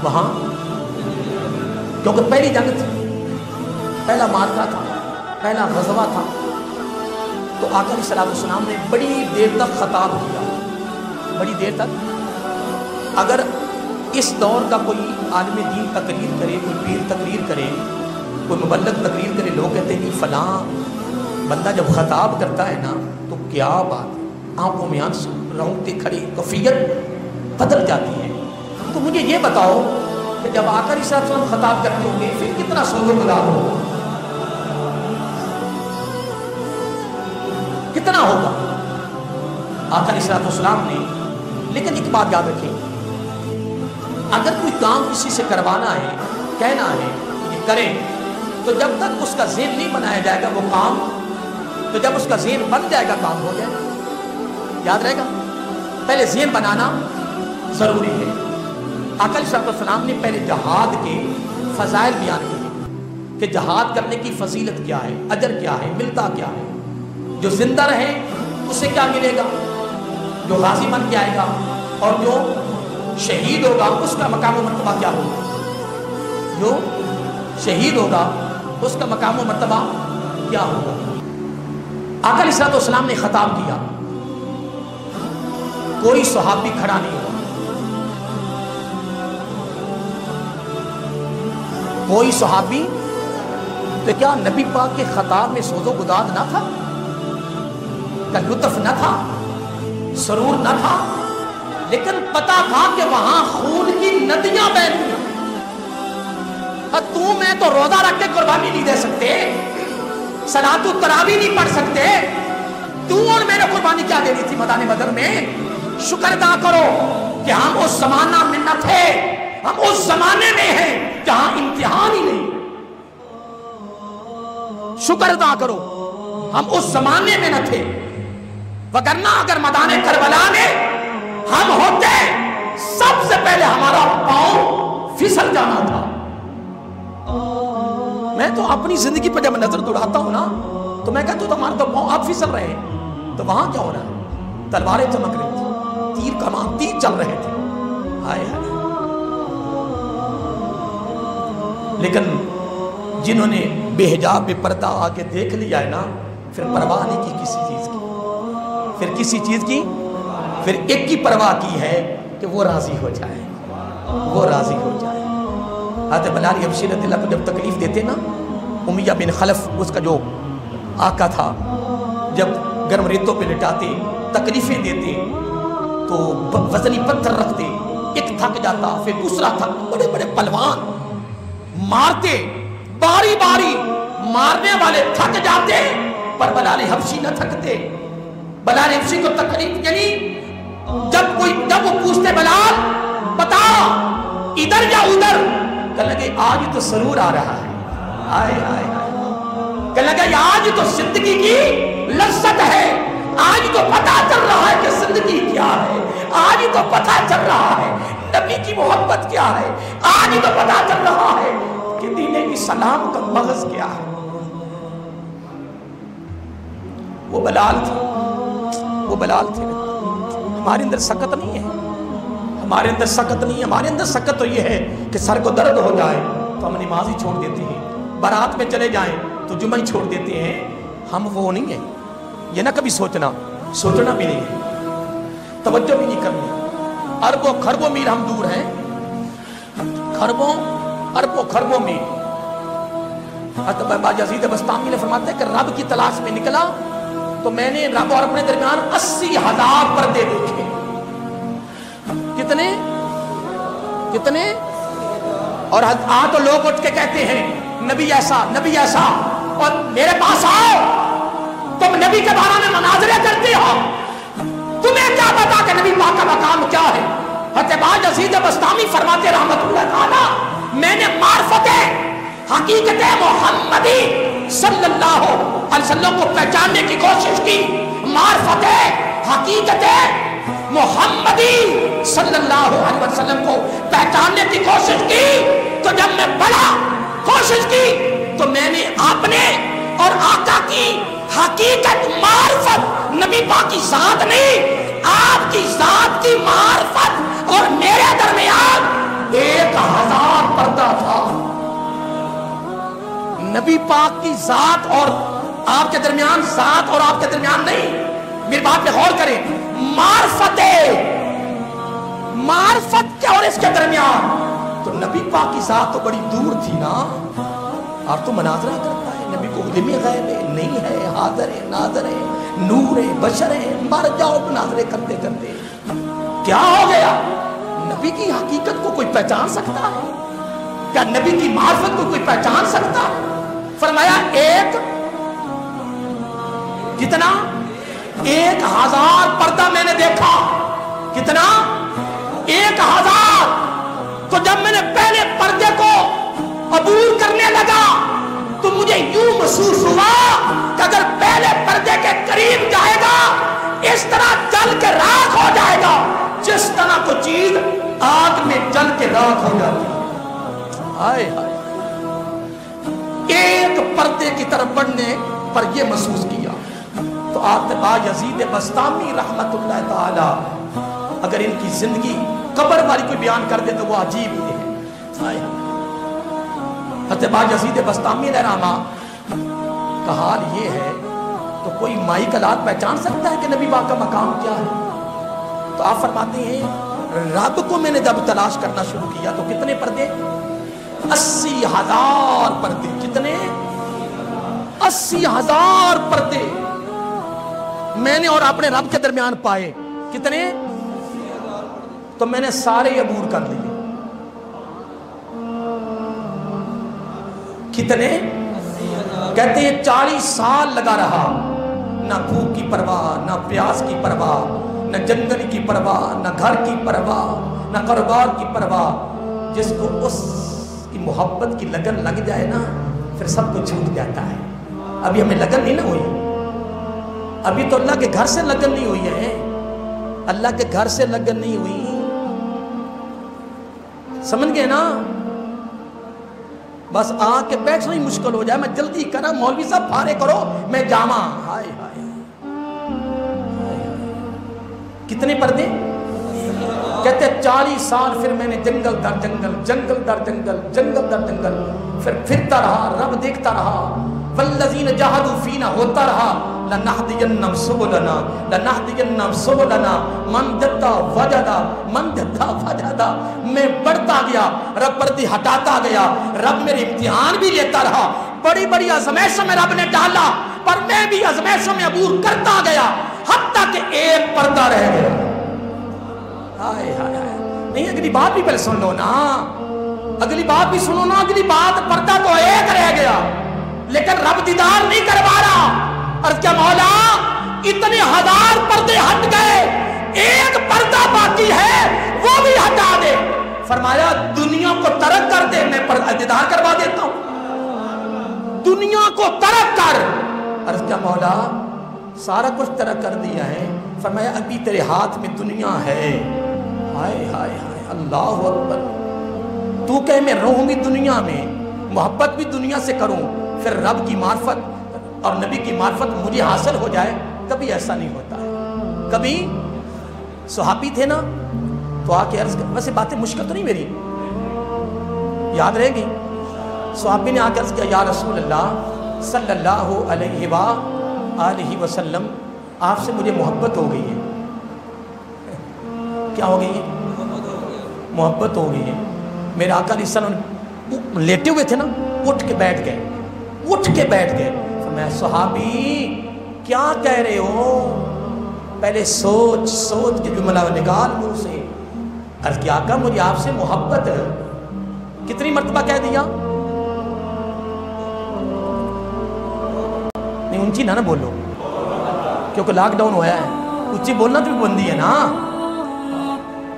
وہاں، کیونکہ پہلی جنگ تھی، پہلا مارکا تھا، پہلا غزوہ تھا. تو آقا علیہ الصلوۃ والسلام نے بڑی دیر تک خطاب کیا، بڑی دیر تک. اگر اس دور کا کوئی عالم دین تقریر کرے، کوئی پیر تقریر کرے، کوئی مبلغ تقریر کرے، لوگ کہتے ہیں کہ فلاں بندہ جب خطاب کرتا ہے نا تو کیا بات ہے، آنکھوں میں آنسو، رونگٹے کھڑے، کیفیت بدل جاتی ہے. تو مجھے یہ بتاؤ کہ جب آقا علیہ الصلوۃ والسلام خطاب کرتے ہوں گے پھر کتنا سوز و گداز ہوگا، کتنا ہوگا آقا علیہ الصلوۃ والسلام نے. لیکن ایک بات یاد رکھیں، اگر کوئی کام کسی سے کروانا ہے، کہنا ہے کہ کریں، تو جب تک اس کا ذہن نہیں بنایا جائے گا وہ کام، تو جب اس کا ذہن بن جائے گا کام ہو جائے گا. یاد رہے گا؟ پہلے ذہن بنانا ضروری ہے. آقا علیہ السلام نے پہلے جہاد کے فضائل بیان کیے کہ جہاد کرنے کی فضیلت کیا ہے، اجر کیا ہے، ملتا کیا ہے. جو زندہ رہے اسے کیا ملے گا، جو غازی بن کے آئے گا، اور جو شہید ہوگا اس کا مقام و مرتبہ کیا ہوگا، جو شہید ہوگا اس کا مقام و مرتبہ کیا ہوگا. آقا علیہ الصلوۃ والسلام نے خطاب کیا، کوئی صحابی کھڑا نہیں ہوا، کوئی صحابی. تو کیا نبی پاک کے خطاب میں سوز و گداز نہ تھا، کا لطف نہ تھا، سرور نہ تھا؟ لیکن پتا تھا کہ وہاں خون کی ندیاں بہ رہی ہیں. تو میں تو روزہ رکھ کے قربانی نہیں دے سکتے، صلاۃ التراویح نہیں پڑھ سکتے، تو اور میں نے قربانی کیا دینی تھی میدان بدر میں؟ شکر ادا کرو کہ ہم اس زمانہ میں نہ تھے، ہم اس زمانے میں ہیں جہاں امتحان ہی نہیں. شکر ادا کرو ہم اس زمانے میں نہ تھے، وگرنہ اگر میدان کربلا میں ہم ہوتے سب سے پہلے ہمارا پاؤں پھسل جانا تھا. میں تو اپنی زندگی پر جب نظر دوڑاتا ہوں نا تو میں کہتا ہوں تمہارا تو پاؤں اب پھسل رہے ہیں، تو وہاں کیا ہو رہا ہے؟ تلواریں چمک رہی تھی، تیر کمان تیر چل رہے تھے. ہائے ہائے. لیکن جنہوں نے بے حجاب بے پردہ آگے دیکھ لیا ہے نا، پھر پرواہ نہیں کی کسی چیز کی، پھر کسی چیز کی، پھر ایک کی پرواہ کی ہے کہ وہ راضی ہو جائے، وہ راضی ہو جائے. حضرت بلال حبشی رضی اللہ کو جب تکلیف دیتے نا، امیہ بن خلف اس کا جو آقا تھا، جب گرم ریتوں پہ لٹاتے، تکلیفیں دیتے، تو وزنی پتھر رکھتے، ایک تھک جاتا پھر دوسرا تھک، بڑے بڑے پلوان مارتے، باری باری مارنے والے تھک جاتے پر بلال حبشی نہ تھکتے. بلال حبشی کو تکلیف یعنی جب وہ پوچھتے بلال بتا ادھر یا ادھر، کہنے لگے آج تو سرور آ رہا ہے، آئے آئے آئے. کہنے لگے آج تو زندگی کی لذت ہے، آج تو پتا چل رہا ہے کہ زندگی کیا ہے، آج تو پتا چل رہا ہے نبی کی محبت کیا ہے، آج تو پتا چل رہا ہے کہ دین اسلام کا مغز کیا ہے. وہ بلال تھے، وہ بلال تھے. ہمارے اندر سکت نہیں ہے، ہمارے اندر سکت نہیں ہے. ہمارے اندر سکت تو یہ ہے کہ سر کو درد ہو جائے تو ہم نماز ہی چھوڑ دیتے ہیں، بارات میں چلے جائیں تو جمعہ ہی چھوڑ دیتے ہیں. ہم وہ نہیں ہیں. یہ نہ کبھی سوچنا بھی نہیں ہے، توجہ بھی نہیں کرنی. اربوں خربوں میل ہم دور ہیں، اربوں خربوں میل. حضرت بابا یزید بسطامی نے فرماتے ہیں کہ رب کی تلاش میں نکلا تو میں نے رب اور اپنے درمیان 80,000 پردے دیکھے. کتنے کتنے؟ اور تو لوگ اٹھ کے کہتے ہیں نبی ایسا نبی ایسا، اور میرے پاس آؤ، تم نبی کے بارے میں مناظرے کرتے ہو، تمہیں کیا پتا کہ نبی پاک کا مقام کیا ہے؟ حضرت باز یزید بسطامی فرماتے رحمت اللہ تعالی، میں نے معرفت حقیقت محمدی صلی اللہ علیہ وسلم کو پہچاننے کی کوشش کی. معرفت حقیقت محمدی صلی اللہ علیہ وسلم کو پہچاننے کی کوشش کی. تو جب میں بڑا کوشش کی تو میں نے اپنے اور آقا کی حقیقت معرفت، نبی پاک کی ذات نہیں، آپ کی ذات کی معرفت اور میرے درمیان 1000 پردہ تھا. نبی پاک کی ذات اور آپ کے درمیان، ذات اور آپ کے درمیان نہیں. میری بات پہ غور کریں، معرفت کیا اور اس کے درمیان؟ تو نبی پاک کی ذات تو بڑی دور تھی نا. آپ تو مناظرہ کرتا ہے نبی کو علم غیب ہے، نہیں ہے، حاضر ہے، ناظر ہے، نور ہے، بشر ہے. مر جاؤ مناظرے کرتے کرتے. کیا ہو گیا؟ نبی کی حقیقت کو کوئی پہچان سکتا ہے کیا؟ نبی کی معرفت کو کوئی پہچان سکتا ہے؟ فرمایا ایک کتنا 1000 پردہ میں نے دیکھا. کتنا؟ 1000. تو جب میں نے پہلے پردے کو عبور کرنے لگا تو مجھے یوں محسوس ہوا کہ اگر پہلے پردے کے قریب جائے گا اس طرح جل کے راکھ ہو جائے گا جس طرح کوئی چیز آگ میں جل کے راکھ ہو جاتی ہے. ہائے ہائے، ایک پردے کی طرف بڑھنے پر یہ محسوس کیا. تو آپ باز یزید بسطامی رحمت اللہ تعالی اگر ان کی زندگی قبر والی کوئی بیان کر دے تو وہ عجیب ہی ہے. حضرت باز یزید بسطامی رحمہ کا حال یہ ہے. تو کوئی مائی کلات پہچان سکتا ہے کہ نبی پاک کا مقام کیا ہے؟ تو آپ فرماتے ہیں رب کو میں نے جب تلاش کرنا شروع کیا تو کتنے پردے؟ 80,000 پردے. کتنے؟ 80,000 پردے میں نے اور اپنے رب کے درمیان پائے. کتنے؟ تو میں نے سارے عبور کر لیے. کتنے؟ کہتے ہیں 40 سال لگا رہا، نہ بھوک کی پرواہ، نہ پیاس کی پرواہ، نہ جنگل کی پرواہ، نہ گھر کی پرواہ، نہ کاروبار کی پرواہ. جس کو اس کی محبت کی لگن لگ جائے نا پھر سب کو چھوٹ جاتا ہے. ابھی ہمیں لگن نہیں نہ ہوئی، ابھی تو اللہ کے گھر سے لگن نہیں ہوئی ہے. اللہ کے گھر سے لگن نہیں ہوئی، سمجھ گئے نا؟ بس آ کے بیٹھنا ہی مشکل ہو جائے. میں جلدی کرا مولوی صاحب پھارے کرو میں جاما. ہائے ہائے، کتنے پردے؟ کہتے 40 سال پھر میں نے جنگل در جنگل، جنگل در جنگل، جنگل در جنگل پھر پھرتا رہا، رب دیکھتا رہا. والذین جاہدوا فینا ہوتا رہا. لنہدینہم سبلنا، لنہدینہم سبلنا، من دتا وجدا، من دتا وجدا. میں بڑھتا گیا، رب پردے ہٹاتا گیا، رب میرے امتحان بھی لیتا رہا. بڑی بڑی آزمائشوں میں رب نے ڈالا پر میں بھی آزمائشوں میں عبور کرتا گیا حتیٰ کہ ایک پردہ رہ گیا. ہائے ہائے ہائے، نہیں اگلی بات بھی پہلے سن لو نا، اگلی بات بھی سنو نا. اگلی بات پردہ تو ایک رہ گیا لیکن رب دیدار نہیں کروا رہا. عرض کیا مولا اتنے 1000 پردے ہٹ گئے، ایک پردہ باقی ہے وہ بھی ہٹا دے. فرمایا دنیا کو ترک کر دے، میں دیدار کروا دیتا ہوں. دنیا کو ترک کر. عرض کیا مولا سارا کچھ ترک کر دیا ہے. فرمایا ابھی تیرے ہاتھ میں دنیا ہے. ہائے ہائے ہائے، اللہ اکبر. تو کہ میں رہوں بھی دنیا میں، محبت بھی دنیا سے کروں، پھر رب کی معرفت اور نبی کی معرفت مجھے حاصل ہو جائے. کبھی ایسا نہیں ہوتا ہے. کبھی صحابی تھے نا تو آ کے عرض کر، ویسے باتیں مشکل تو نہیں میری یاد رہے گی. صحابی نے آ کے عرض کیا یا رسول اللہ صلی اللہ علیہ وآلہ وسلم آپ سے مجھے محبت ہو گئی ہے. کیا ہو گئی ہے؟ محبت ہو گئی ہے. میرے آقا علیہ السلام لیٹے ہوئے تھے نا، اٹھ کے بیٹھ گئے، اٹھ کے بیٹھ گئے. میں صحابی کیا کہہ رہے ہو؟ پہلے سوچ سوچ کے جملہ نکال منہ سے۔ عرض کیا آقا مجھے آپ سے محبت ہے۔ کتنی مرتبہ کہہ دیا؟ نہیں اونچی نہ بولو کیونکہ لاک ڈاؤن ہوا ہے، اونچی بولنا تو بھی بندی ہے نا،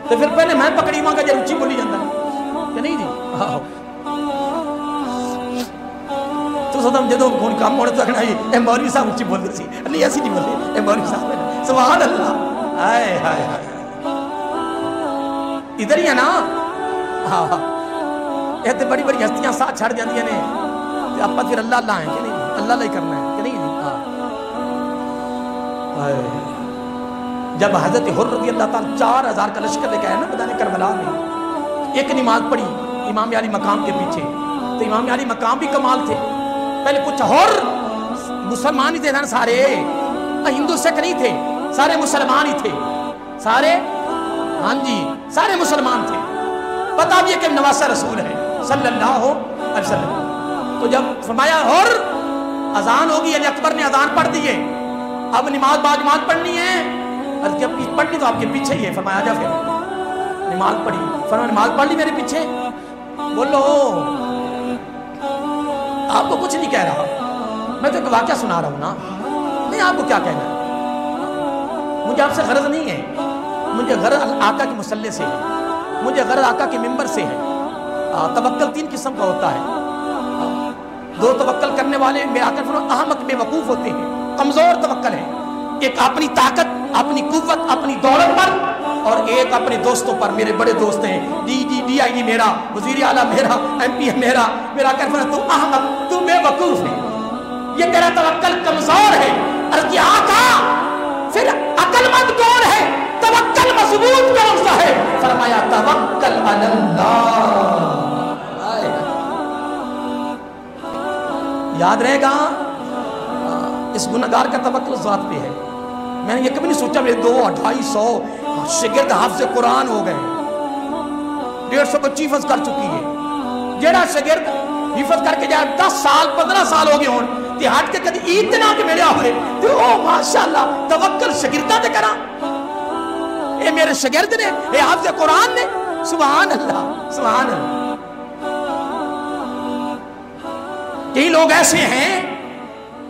تو پھر پہلے میں پکڑی ماں کا جب اونچی بولی جاتا کہ نہیں جی؟ تو سوچا جدو کون کام ہونے تو کہنا اے مولوی صاحب اونچی بولتے سی، نہیں ایسی نہیں بولتے، اے مولوی صاحب سبحان اللہ، آئے ہائے ہائے ادھر ہی ہے نا۔ یہ تو بڑی بڑی ہستیاں ساتھ چھڑ جاندیاں نے، آپ پھر اللہ اللہ ہیں کہ نہیں؟ اللہ اللہ ہی کرنا ہے کہ نہیں جی؟ جب حضرت حر رضی اللہ تعالیٰ 4000 کا لشکر لے کے آیا نا میدان کربلا میں، ایک نماز پڑھی امام علی مقام کے پیچھے، تو امام علی مقام بھی کمال تھے۔ پہلے پوچھا حر مسلمان ہی تھے نا سارے، ہندو سکھ نہیں تھے، سارے مسلمان ہی تھے، سارے ہاں جی سارے مسلمان تھے، پتا بھی ہے کہ نواسہ رسول ہے صلی اللہ علیہ وسلم۔ تو جب فرمایا حر اذان ہوگی، علی اکبر نے اذان پڑھ دی ہے، اب نماز باجماعت پڑھنی ہے، اور جب پڑھنی تو آپ کے پیچھے ہی ہے، فرمایا جا پھر نماز پڑھی، فرمایا نماز پڑھ لی میرے پیچھے، بولو آپ کو کچھ نہیں کہہ رہا، میں تو ایک واقعہ سنا رہا ہوں نا، نہیں آپ کو کیا کہنا ہے، مجھے آپ سے غرض نہیں ہے، مجھے غرض آقا کے مصلی سے ہے، مجھے غرض آقا کے ممبر سے ہے۔ توکل 3 قسم کا ہوتا ہے، 2 توکل کرنے والے میرے آقا فرمایا احمق بے وقوف ہوتے ہیں، کمزور توکل ہے، ایک اپنی طاقت اپنی قوت اپنی دولت پر، اور ایک اپنے دوستوں پر۔ میرے بڑے دوست ہیں، ڈی آئی جی میرا، وزیر اعلیٰ میرا، ایم پی میرا، میرا آقا فرمایا تو احمق، تو بے وقوف ہے، یہ تیرا توکل کمزور ہے۔ عرض کیا آقا پھر عقل مند کون ہے، توکل مضبوط کون سا ہے؟ فرمایا توکل علی اللہ۔ یاد رہے گا اس گنہگار کا توکل ذات پہ ہے۔ میں نے یہ کبھی نہیں سوچا میرے 200-250 شاگرد حافظ قرآن ہو گئے، 150 بچی حفظ کر چکی ہے، جیڑا شاگرد حفظ کر کے جائے 10 سال 15 سال ہو گئے ہون تے ہٹ کے کدی اتنا کہ میرے ہوئے تے او ماشاءاللہ توکل شاگرداں تے کراں، اے میرے شاگرد نے، اے حافظ قرآن نے، سبحان اللہ سبحان اللہ۔ کئی لوگ ایسے ہیں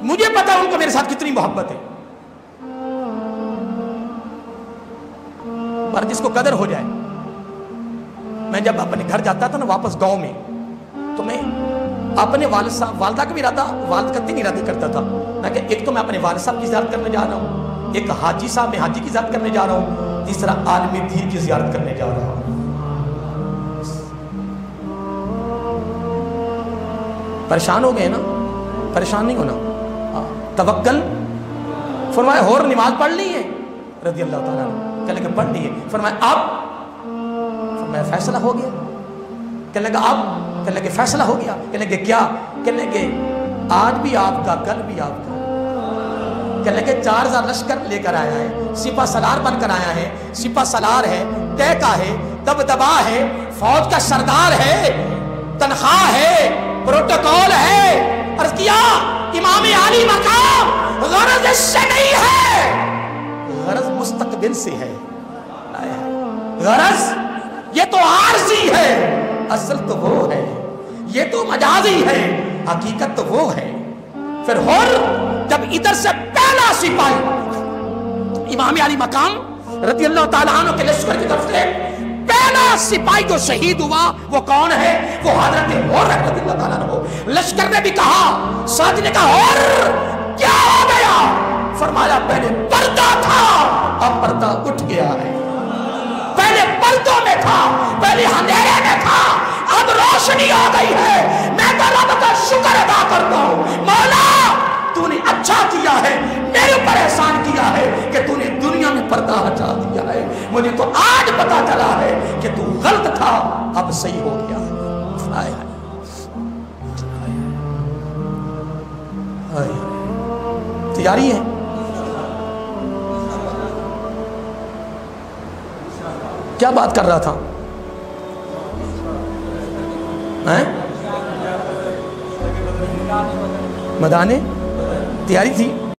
مجھے پتا ان کو میرے ساتھ کتنی محبت ہے، پر جس کو قدر ہو جائے۔ میں جب اپنے گھر جاتا تھا نا واپس گاؤں میں، تو میں اپنے والد صاحب والدہ کا بھی ارادہ والد کا 3 ارادے کرتا تھا، میں کہ ایک تو میں اپنے والد صاحب کی زیارت کرنے جا رہا ہوں، ایک حاجی صاحب میں حاجی کی زیارت کرنے جا رہا ہوں، تیسرا عالم دین کی زیارت کرنے جا رہا ہوں۔ پریشان ہو گئے نا؟ پریشان نہیں ہونا، توکل۔ فرمایا اور نماز پڑھ لی ہے رضی اللہ تعالیٰ عنہ، کہنے لگے پڑھ لی ہے، فرمایا اب، فرمایا فیصلہ ہو گیا، کہنے لگا اب، کہنے لگے فیصلہ ہو گیا، کہنے لگے کیا؟ کہنے لگے آج بھی آپ کا کل بھی آپ کا، کہنے لگے 4000 لشکر لے کر آیا ہے، سپہ سالار بن کر آیا ہے، سپہ سالار ہے، تہکا ہے، دبدبا ہے، فوج کا سردار ہے، تنخواہ ہے، پروٹوکول ہے۔ عرض کیا امام علی مقام غرض اس سے نہیں ہے، غرض مستقبل سے ہے، غرض یہ تو عارضی ہے، اصل تو وہ ہے، یہ تو مجازی ہے، حقیقت تو وہ ہے۔ پھر حر جب ادھر سے پہلا سپاہی امام علی مقام رضی اللہ تعالیٰ عنہ کے لشکر کی طرف سے پہلا سپاہی جو شہید ہوا وہ کون ہے؟ وہ حضرت حر رضی اللہ تعالیٰ عنہ۔ لشکر نے بھی کہا، ساتھ نے کہا حر کیا ہو گیا؟ فرمایا پہلے پردہ تھا اب پردہ اٹھ گیا ہے، پہلے پردوں میں تھا، پہلے اندھیرے میں تھا، اب روشنی آ گئی ہے۔ میں تو رب کا شکر ادا کرتا ہوں، مولا تو نے اچھا کیا ہے، میرے اوپر احسان کیا ہے کہ تو نے دنیا میں پردہ ہٹا دیا ہے، مجھے تو آج پتا چلا ہے کہ تو غلط تھا اب صحیح ہو گیا ہے۔ آئے آئے تیاری ہے؟ کیا بات کر رہا تھا؟ مدانے تیاری تھی؟